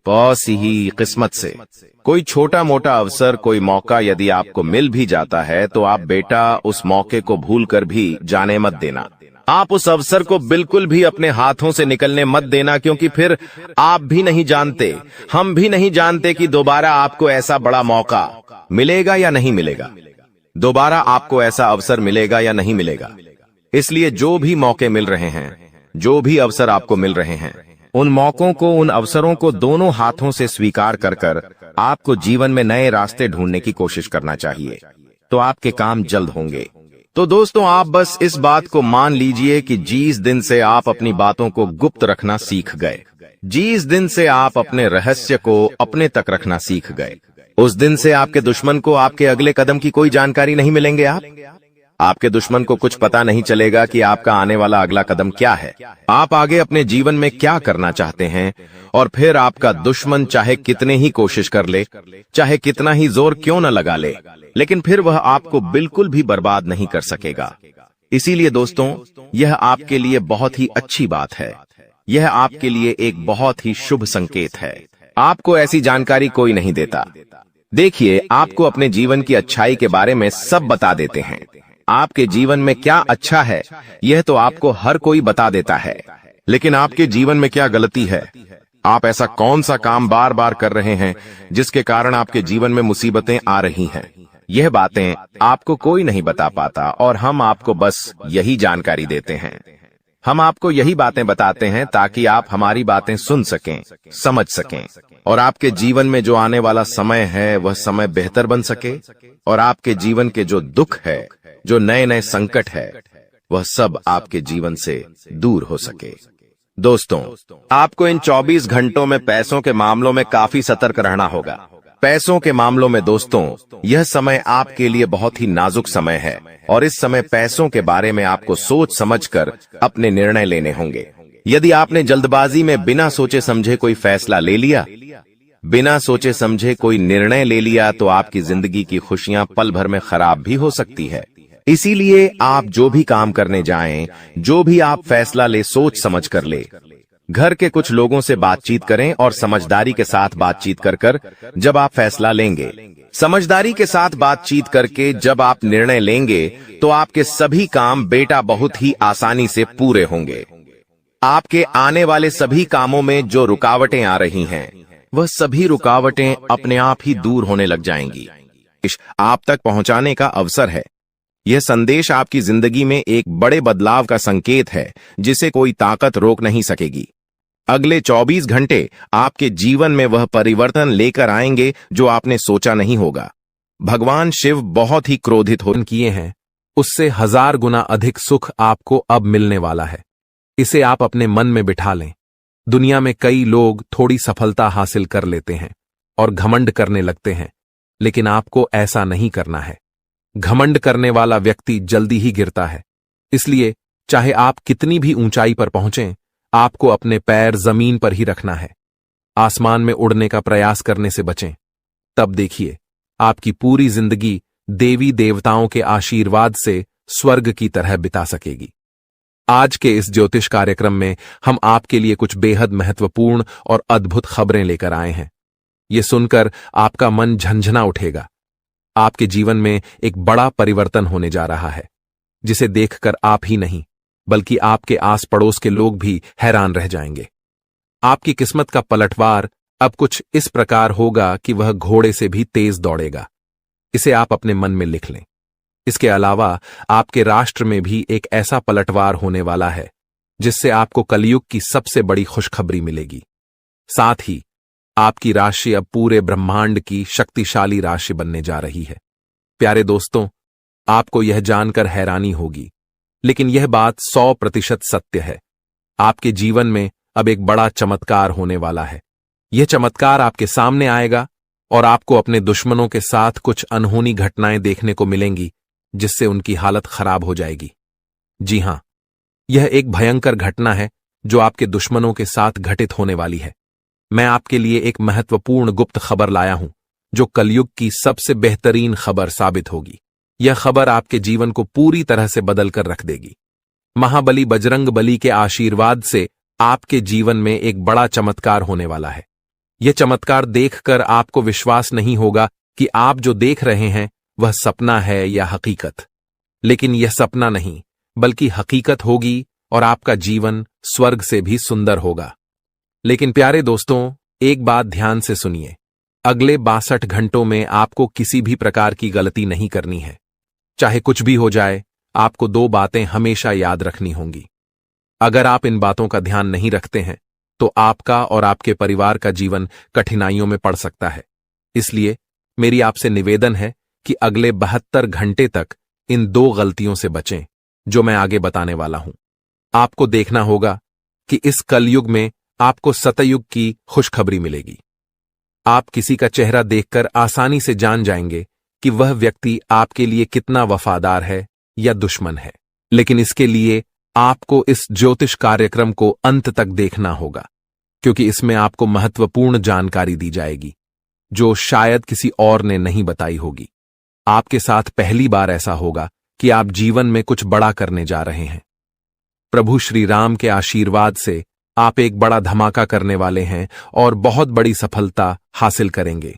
बस ही किस्मत से। कोई छोटा मोटा अवसर, कोई मौका यदि आपको मिल भी जाता है, तो आप बेटा उस मौके को भूलकर भी जाने मत देना। आप उस अवसर को बिल्कुल भी अपने हाथों से निकलने मत देना, क्योंकि फिर आप भी नहीं जानते, हम भी नहीं जानते कि दोबारा आपको ऐसा बड़ा मौका मिलेगा या नहीं मिलेगा, दोबारा आपको ऐसा अवसर मिलेगा या नहीं मिलेगा। इसलिए जो भी मौके मिल रहे हैं, जो भी अवसर आपको मिल रहे हैं, उन मौकों को, उन अवसरों को दोनों हाथों से स्वीकार कर कर आपको जीवन में नए रास्ते ढूंढने की कोशिश करना चाहिए। तो आपके काम जल्द होंगे। तो दोस्तों, आप बस इस बात को मान लीजिए कि जिस दिन से आप अपनी बातों को गुप्त रखना सीख गए, जिस दिन से आप अपने रहस्य को अपने तक रखना सीख गए, उस दिन से आपके दुश्मन को आपके अगले कदम की कोई जानकारी नहीं मिलेंगे। आपके दुश्मन को कुछ पता नहीं चलेगा कि आपका आने वाला अगला कदम क्या है, आप आगे अपने जीवन में क्या करना चाहते हैं। और फिर आपका दुश्मन चाहे कितने ही कोशिश कर ले, चाहे कितना ही जोर क्यों न लगा ले, लेकिन फिर वह आपको बिल्कुल भी बर्बाद नहीं कर सकेगा। इसीलिए दोस्तों, यह आपके लिए बहुत ही अच्छी बात है, यह आपके लिए एक बहुत ही शुभ संकेत है। आपको ऐसी जानकारी कोई नहीं देता। देखिए, आपको अपने जीवन की अच्छाई के बारे में सब बता देते हैं। आपके जीवन में क्या अच्छा है, यह तो आपको हर कोई बता देता है, लेकिन आपके जीवन में क्या गलती है, आप ऐसा कौन सा काम बार बार कर रहे हैं जिसके कारण आपके जीवन में मुसीबतें आ रही हैं, यह बातें आपको कोई नहीं बता पाता, और हम आपको बस यही जानकारी देते हैं। हम आपको यही बातें बताते हैं ताकि आप हमारी बातें सुन सकें, समझ सकें और आपके जीवन में जो आने वाला समय है वह समय बेहतर बन सके और आपके जीवन के जो दुख है, जो नए नए संकट है, वह सब आपके जीवन से दूर हो सके। दोस्तों, आपको इन 24 घंटों में पैसों के मामलों में काफी सतर्क रहना होगा। पैसों के मामलों में दोस्तों, यह समय आपके लिए बहुत ही नाजुक समय है और इस समय पैसों के बारे में आपको सोच समझकर अपने निर्णय लेने होंगे। यदि आपने जल्दबाजी में बिना सोचे समझे कोई फैसला ले लिया, बिना सोचे समझे कोई निर्णय ले लिया, तो आपकी जिंदगी की खुशियां पल भर में खराब भी हो सकती है। इसीलिए आप जो भी काम करने जाएं, जो भी आप फैसला ले, सोच समझ कर ले। घर के कुछ लोगों से बातचीत करें और समझदारी के साथ बातचीत कर जब आप फैसला लेंगे, समझदारी के साथ बातचीत करके जब आप निर्णय लेंगे, तो आपके सभी काम बेटा बहुत ही आसानी से पूरे होंगे। आपके आने वाले सभी कामों में जो रुकावटें आ रही हैं, वह सभी रुकावटें अपने आप ही दूर होने लग जाएंगी। आप तक पहुंचाने का अवसर है। यह संदेश आपकी जिंदगी में एक बड़े बदलाव का संकेत है जिसे कोई ताकत रोक नहीं सकेगी। अगले 24 घंटे आपके जीवन में वह परिवर्तन लेकर आएंगे जो आपने सोचा नहीं होगा। भगवान शिव बहुत ही क्रोधित हो किए हैं, उससे 1000 गुना अधिक सुख आपको अब मिलने वाला है। इसे आप अपने मन में बिठा लें। दुनिया में कई लोग थोड़ी सफलता हासिल कर लेते हैं और घमंड करने लगते हैं, लेकिन आपको ऐसा नहीं करना है। घमंड करने वाला व्यक्ति जल्दी ही गिरता है। इसलिए चाहे आप कितनी भी ऊंचाई पर पहुंचें, आपको अपने पैर जमीन पर ही रखना है। आसमान में उड़ने का प्रयास करने से बचें। तब देखिए, आपकी पूरी जिंदगी देवी देवताओं के आशीर्वाद से स्वर्ग की तरह बिता सकेगी। आज के इस ज्योतिष कार्यक्रम में हम आपके लिए कुछ बेहद महत्वपूर्ण और अद्भुत खबरें लेकर आए हैं। ये सुनकर आपका मन झंझना उठेगा। आपके जीवन में एक बड़ा परिवर्तन होने जा रहा है, जिसे देखकर आप ही नहीं बल्कि आपके आस पड़ोस के लोग भी हैरान रह जाएंगे। आपकी किस्मत का पलटवार अब कुछ इस प्रकार होगा कि वह घोड़े से भी तेज दौड़ेगा। इसे आप अपने मन में लिख लें। इसके अलावा आपके राष्ट्र में भी एक ऐसा पलटवार होने वाला है जिससे आपको कलयुग की सबसे बड़ी खुशखबरी मिलेगी। साथ ही आपकी राशि अब पूरे ब्रह्मांड की शक्तिशाली राशि बनने जा रही है। प्यारे दोस्तों, आपको यह जानकर हैरानी होगी, लेकिन यह बात 100% सत्य है। आपके जीवन में अब एक बड़ा चमत्कार होने वाला है। यह चमत्कार आपके सामने आएगा और आपको अपने दुश्मनों के साथ कुछ अनहोनी घटनाएं देखने को मिलेंगी, जिससे उनकी हालत खराब हो जाएगी। जी हां, यह एक भयंकर घटना है जो आपके दुश्मनों के साथ घटित होने वाली है। मैं आपके लिए एक महत्वपूर्ण गुप्त खबर लाया हूं, जो कलयुग की सबसे बेहतरीन खबर साबित होगी। यह खबर आपके जीवन को पूरी तरह से बदल कर रख देगी। महाबली बजरंग बली के आशीर्वाद से आपके जीवन में एक बड़ा चमत्कार होने वाला है। यह चमत्कार देखकर आपको विश्वास नहीं होगा कि आप जो देख रहे हैं वह सपना है या हकीकत। लेकिन यह सपना नहीं, बल्कि हकीकत होगी और आपका जीवन स्वर्ग से भी सुंदर होगा। लेकिन प्यारे दोस्तों, एक बात ध्यान से सुनिए। अगले 62 घंटों में आपको किसी भी प्रकार की गलती नहीं करनी है। चाहे कुछ भी हो जाए, आपको 2 बातें हमेशा याद रखनी होंगी। अगर आप इन बातों का ध्यान नहीं रखते हैं, तो आपका और आपके परिवार का जीवन कठिनाइयों में पड़ सकता है। इसलिए मेरी आपसे निवेदन है कि अगले 72 घंटे तक इन 2 गलतियों से बचें, जो मैं आगे बताने वाला हूं। आपको देखना होगा कि इस कलयुग में आपको सतयुग की खुशखबरी मिलेगी। आप किसी का चेहरा देखकर आसानी से जान जाएंगे कि वह व्यक्ति आपके लिए कितना वफादार है या दुश्मन है। लेकिन इसके लिए आपको इस ज्योतिष कार्यक्रम को अंत तक देखना होगा, क्योंकि इसमें आपको महत्वपूर्ण जानकारी दी जाएगी जो शायद किसी और ने नहीं बताई होगी। आपके साथ पहली बार ऐसा होगा कि आप जीवन में कुछ बड़ा करने जा रहे हैं। प्रभु श्री राम के आशीर्वाद से आप एक बड़ा धमाका करने वाले हैं और बहुत बड़ी सफलता हासिल करेंगे।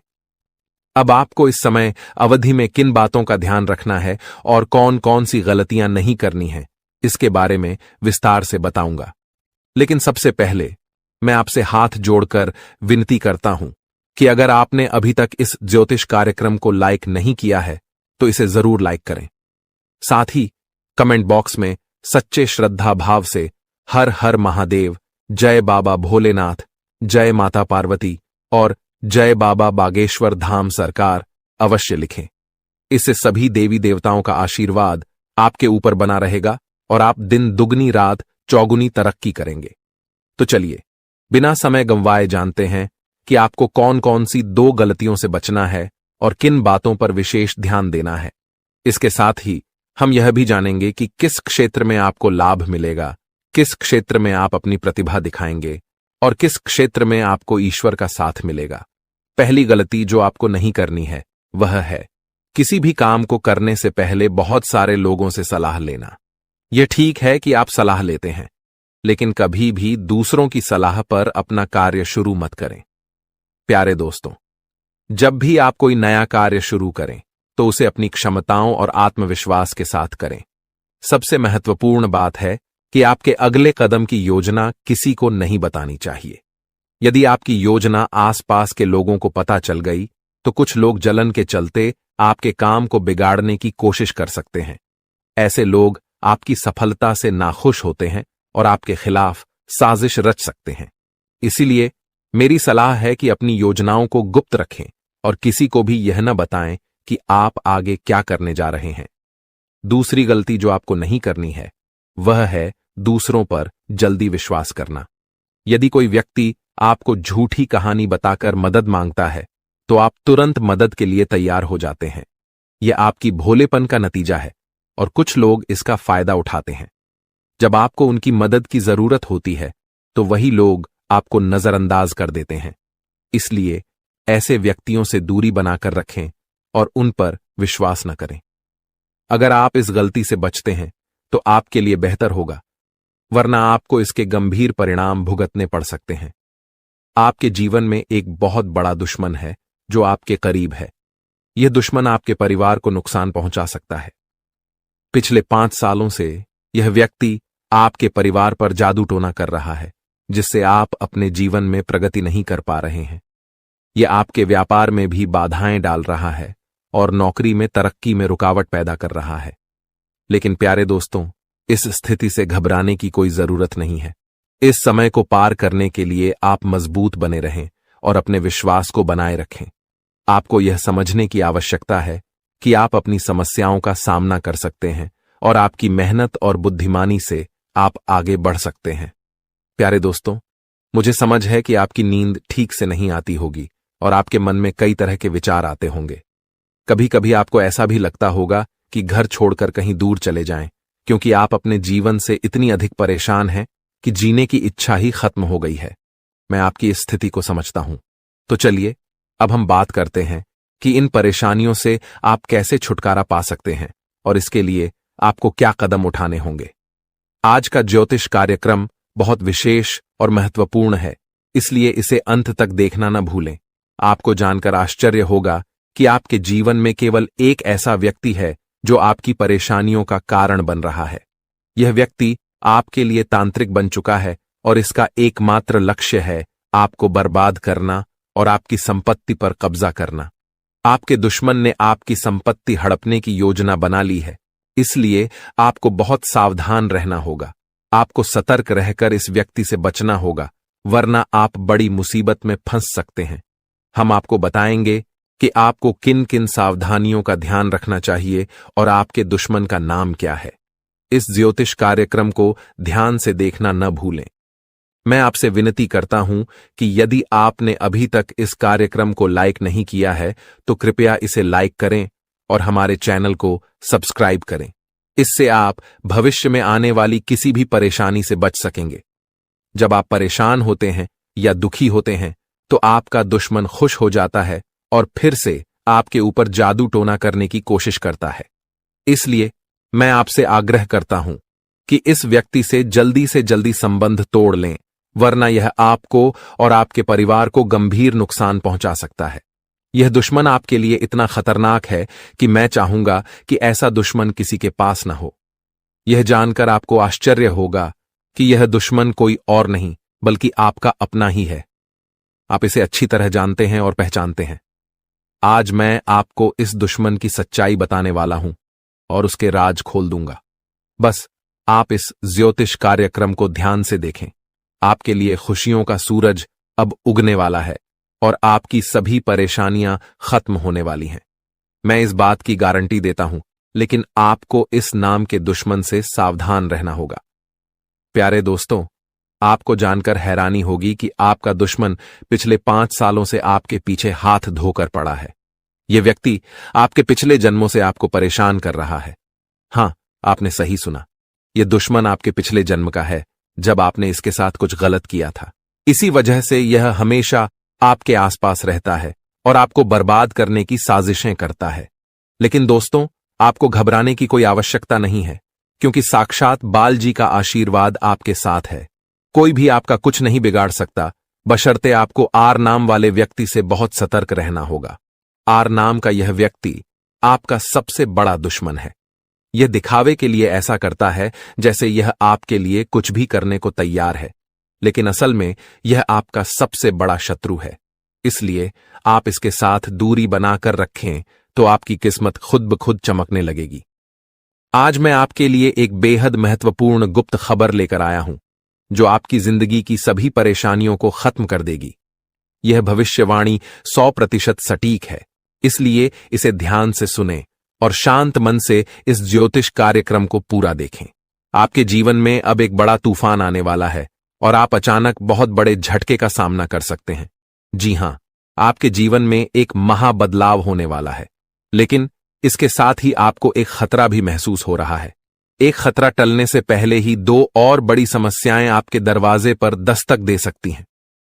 अब आपको इस समय अवधि में किन बातों का ध्यान रखना है और कौन कौन सी गलतियां नहीं करनी है, इसके बारे में विस्तार से बताऊंगा। लेकिन सबसे पहले मैं आपसे हाथ जोड़कर विनती करता हूं कि अगर आपने अभी तक इस ज्योतिष कार्यक्रम को लाइक नहीं किया है, तो इसे जरूर लाइक करें। साथ ही कमेंट बॉक्स में सच्चे श्रद्धा भाव से हर हर महादेव, जय बाबा भोलेनाथ, जय माता पार्वती और जय बाबा बागेश्वर धाम सरकार अवश्य लिखें। इससे सभी देवी देवताओं का आशीर्वाद आपके ऊपर बना रहेगा और आप दिन दुगनी रात चौगुनी तरक्की करेंगे। तो चलिए, बिना समय गंवाए जानते हैं कि आपको कौन कौन सी 2 गलतियों से बचना है और किन बातों पर विशेष ध्यान देना है। इसके साथ ही हम यह भी जानेंगे कि किस क्षेत्र में आपको लाभ मिलेगा, किस क्षेत्र में आप अपनी प्रतिभा दिखाएंगे और किस क्षेत्र में आपको ईश्वर का साथ मिलेगा। पहली गलती जो आपको नहीं करनी है वह है किसी भी काम को करने से पहले बहुत सारे लोगों से सलाह लेना। यह ठीक है कि आप सलाह लेते हैं, लेकिन कभी भी दूसरों की सलाह पर अपना कार्य शुरू मत करें। प्यारे दोस्तों, जब भी आप कोई नया कार्य शुरू करें तो उसे अपनी क्षमताओं और आत्मविश्वास के साथ करें। सबसे महत्वपूर्ण बात है कि आपके अगले कदम की योजना किसी को नहीं बतानी चाहिए। यदि आपकी योजना आसपास के लोगों को पता चल गई तो कुछ लोग जलन के चलते आपके काम को बिगाड़ने की कोशिश कर सकते हैं। ऐसे लोग आपकी सफलता से नाखुश होते हैं और आपके खिलाफ साजिश रच सकते हैं। इसीलिए मेरी सलाह है कि अपनी योजनाओं को गुप्त रखें और किसी को भी यह न बताएं कि आप आगे क्या करने जा रहे हैं। दूसरी गलती जो आपको नहीं करनी है वह है दूसरों पर जल्दी विश्वास करना। यदि कोई व्यक्ति आपको झूठी कहानी बताकर मदद मांगता है तो आप तुरंत मदद के लिए तैयार हो जाते हैं। यह आपकी भोलेपन का नतीजा है और कुछ लोग इसका फायदा उठाते हैं। जब आपको उनकी मदद की जरूरत होती है तो वही लोग आपको नजरअंदाज कर देते हैं। इसलिए ऐसे व्यक्तियों से दूरी बनाकर रखें और उन पर विश्वास न करें। अगर आप इस गलती से बचते हैं तो आपके लिए बेहतर होगा, वरना आपको इसके गंभीर परिणाम भुगतने पड़ सकते हैं। आपके जीवन में एक बहुत बड़ा दुश्मन है जो आपके करीब है। यह दुश्मन आपके परिवार को नुकसान पहुंचा सकता है। पिछले 5 सालों से यह व्यक्ति आपके परिवार पर जादू टोना कर रहा है, जिससे आप अपने जीवन में प्रगति नहीं कर पा रहे हैं। यह आपके व्यापार में भी बाधाएं डाल रहा है और नौकरी में तरक्की में रुकावट पैदा कर रहा है। लेकिन प्यारे दोस्तों, इस स्थिति से घबराने की कोई जरूरत नहीं है। इस समय को पार करने के लिए आप मजबूत बने रहें और अपने विश्वास को बनाए रखें। आपको यह समझने की आवश्यकता है कि आप अपनी समस्याओं का सामना कर सकते हैं और आपकी मेहनत और बुद्धिमानी से आप आगे बढ़ सकते हैं। प्यारे दोस्तों, मुझे समझ है कि आपकी नींद ठीक से नहीं आती होगी और आपके मन में कई तरह के विचार आते होंगे। कभी कभी आपको ऐसा भी लगता होगा कि घर छोड़कर कहीं दूर चले जाएं, क्योंकि आप अपने जीवन से इतनी अधिक परेशान हैं कि जीने की इच्छा ही खत्म हो गई है। मैं आपकी इस स्थिति को समझता हूं। तो चलिए, अब हम बात करते हैं कि इन परेशानियों से आप कैसे छुटकारा पा सकते हैं और इसके लिए आपको क्या कदम उठाने होंगे। आज का ज्योतिष कार्यक्रम बहुत विशेष और महत्वपूर्ण है, इसलिए इसे अंत तक देखना न भूलें। आपको जानकर आश्चर्य होगा कि आपके जीवन में केवल एक ऐसा व्यक्ति है जो आपकी परेशानियों का कारण बन रहा है। यह व्यक्ति आपके लिए तांत्रिक बन चुका है और इसका एकमात्र लक्ष्य है आपको बर्बाद करना और आपकी संपत्ति पर कब्जा करना। आपके दुश्मन ने आपकी संपत्ति हड़पने की योजना बना ली है, इसलिए आपको बहुत सावधान रहना होगा। आपको सतर्क रहकर इस व्यक्ति से बचना होगा, वरना आप बड़ी मुसीबत में फंस सकते हैं। हम आपको बताएंगे कि आपको किन किन सावधानियों का ध्यान रखना चाहिए और आपके दुश्मन का नाम क्या है। इस ज्योतिष कार्यक्रम को ध्यान से देखना न भूलें। मैं आपसे विनती करता हूं कि यदि आपने अभी तक इस कार्यक्रम को लाइक नहीं किया है तो कृपया इसे लाइक करें और हमारे चैनल को सब्सक्राइब करें। इससे आप भविष्य में आने वाली किसी भी परेशानी से बच सकेंगे। जब आप परेशान होते हैं या दुखी होते हैं तो आपका दुश्मन खुश हो जाता है और फिर से आपके ऊपर जादू टोना करने की कोशिश करता है। इसलिए मैं आपसे आग्रह करता हूं कि इस व्यक्ति से जल्दी संबंध तोड़ लें, वरना यह आपको और आपके परिवार को गंभीर नुकसान पहुंचा सकता है। यह दुश्मन आपके लिए इतना खतरनाक है कि मैं चाहूंगा कि ऐसा दुश्मन किसी के पास न हो। यह जानकर आपको आश्चर्य होगा कि यह दुश्मन कोई और नहीं बल्कि आपका अपना ही है। आप इसे अच्छी तरह जानते हैं और पहचानते हैं। आज मैं आपको इस दुश्मन की सच्चाई बताने वाला हूं और उसके राज खोल दूंगा। बस आप इस ज्योतिष कार्यक्रम को ध्यान से देखें। आपके लिए खुशियों का सूरज अब उगने वाला है और आपकी सभी परेशानियां खत्म होने वाली हैं। मैं इस बात की गारंटी देता हूं, लेकिन आपको इस नाम के दुश्मन से सावधान रहना होगा। प्यारे दोस्तों, आपको जानकर हैरानी होगी कि आपका दुश्मन पिछले 5 सालों से आपके पीछे हाथ धोकर पड़ा है। यह व्यक्ति आपके पिछले जन्मों से आपको परेशान कर रहा है। हां, आपने सही सुना। यह दुश्मन आपके पिछले जन्म का है, जब आपने इसके साथ कुछ गलत किया था। इसी वजह से यह हमेशा आपके आसपास रहता है और आपको बर्बाद करने की साजिशें करता है। लेकिन दोस्तों, आपको घबराने की कोई आवश्यकता नहीं है, क्योंकि साक्षात बाल जी का आशीर्वाद आपके साथ है। कोई भी आपका कुछ नहीं बिगाड़ सकता, बशर्ते आपको आर नाम वाले व्यक्ति से बहुत सतर्क रहना होगा। आर नाम का यह व्यक्ति आपका सबसे बड़ा दुश्मन है। यह दिखावे के लिए ऐसा करता है जैसे यह आपके लिए कुछ भी करने को तैयार है, लेकिन असल में यह आपका सबसे बड़ा शत्रु है। इसलिए आप इसके साथ दूरी बनाकर रखें तो आपकी किस्मत खुद ब खुद चमकने लगेगी। आज मैं आपके लिए एक बेहद महत्वपूर्ण गुप्त खबर लेकर आया हूं, जो आपकी जिंदगी की सभी परेशानियों को खत्म कर देगी। यह भविष्यवाणी 100% सटीक है, इसलिए इसे ध्यान से सुनें और शांत मन से इस ज्योतिष कार्यक्रम को पूरा देखें। आपके जीवन में अब एक बड़ा तूफान आने वाला है और आप अचानक बहुत बड़े झटके का सामना कर सकते हैं। जी हां, आपके जीवन में एक महाबदलाव होने वाला है, लेकिन इसके साथ ही आपको एक खतरा भी महसूस हो रहा है। एक खतरा टलने से पहले ही 2 और बड़ी समस्याएं आपके दरवाजे पर दस्तक दे सकती हैं।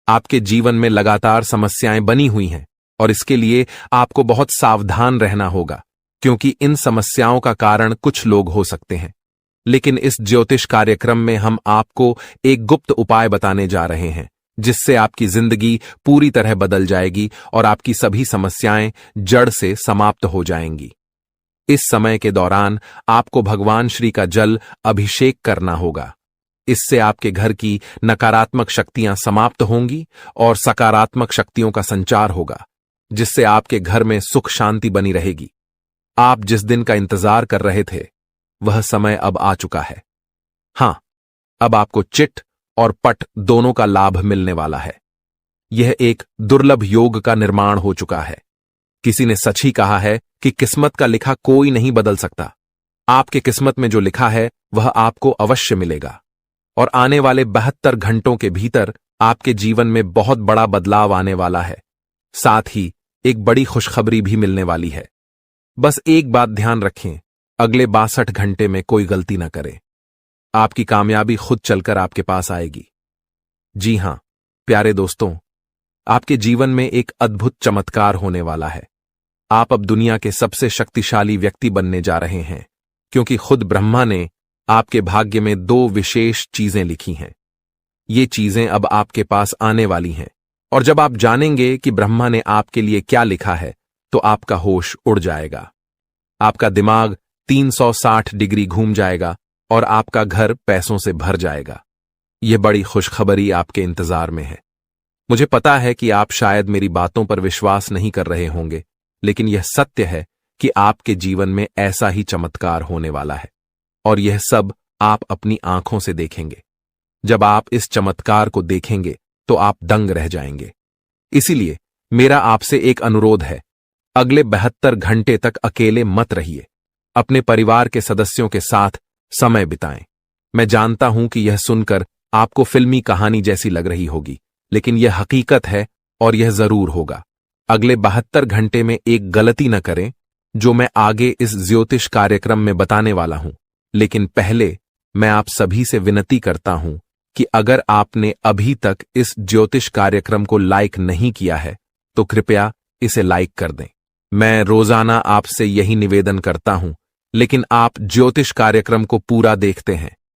आपके जीवन में लगातार समस्याएं बनी हुई हैं और इसके लिए आपको बहुत सावधान रहना होगा, क्योंकि इन समस्याओं का कारण कुछ लोग हो सकते हैं। लेकिन इस ज्योतिष कार्यक्रम में हम आपको एक गुप्त उपाय बताने जा रहे हैं, जिससे आपकी जिंदगी पूरी तरह बदल जाएगी और आपकी सभी समस्याएं जड़ से समाप्त हो जाएंगी। इस समय के दौरान आपको भगवान श्री का जल अभिषेक करना होगा। इससे आपके घर की नकारात्मक शक्तियां समाप्त होंगी और सकारात्मक शक्तियों का संचार होगा, जिससे आपके घर में सुख शांति बनी रहेगी। आप जिस दिन का इंतजार कर रहे थे, वह समय अब आ चुका है। हां, अब आपको चिट और पट दोनों का लाभ मिलने वाला है। यह एक दुर्लभ योग का निर्माण हो चुका है। किसी ने सच ही कहा है कि किस्मत का लिखा कोई नहीं बदल सकता। आपके किस्मत में जो लिखा है वह आपको अवश्य मिलेगा और आने वाले 72 घंटों के भीतर आपके जीवन में बहुत बड़ा बदलाव आने वाला है। साथ ही एक बड़ी खुशखबरी भी मिलने वाली है। बस एक बात ध्यान रखें, अगले 62 घंटे में कोई गलती न करें। आपकी कामयाबी खुद चलकर आपके पास आएगी। जी हां, प्यारे दोस्तों, आपके जीवन में एक अद्भुत चमत्कार होने वाला है। आप अब दुनिया के सबसे शक्तिशाली व्यक्ति बनने जा रहे हैं, क्योंकि खुद ब्रह्मा ने आपके भाग्य में 2 विशेष चीजें लिखी हैं। ये चीजें अब आपके पास आने वाली हैं, और जब आप जानेंगे कि ब्रह्मा ने आपके लिए क्या लिखा है, तो आपका होश उड़ जाएगा। आपका दिमाग 360 डिग्री घूम जाएगा और आपका घर पैसों से भर जाएगा। यह बड़ी खुशखबरी आपके इंतजार में है। मुझे पता है कि आप शायद मेरी बातों पर विश्वास नहीं कर रहे होंगे, लेकिन यह सत्य है कि आपके जीवन में ऐसा ही चमत्कार होने वाला है, और यह सब आप अपनी आंखों से देखेंगे। जब आप इस चमत्कार को देखेंगे तो आप दंग रह जाएंगे। इसीलिए मेरा आपसे एक अनुरोध है, अगले 72 घंटे तक अकेले मत रहिए। अपने परिवार के सदस्यों के साथ समय बिताएं। मैं जानता हूं कि यह सुनकर आपको फिल्मी कहानी जैसी लग रही होगी, लेकिन यह हकीकत है और यह जरूर होगा। अगले 72 घंटे में एक गलती न करें, जो मैं आगे इस ज्योतिष कार्यक्रम में बताने वाला हूं। लेकिन पहले मैं आप सभी से विनती करता हूं कि अगर आपने अभी तक इस ज्योतिष कार्यक्रम को लाइक नहीं किया है, तो कृपया इसे लाइक कर दें। मैं रोजाना आपसे यही निवेदन करता हूं, लेकिन आप ज्योतिष कार्यक्रम को पूरा देखते हैं,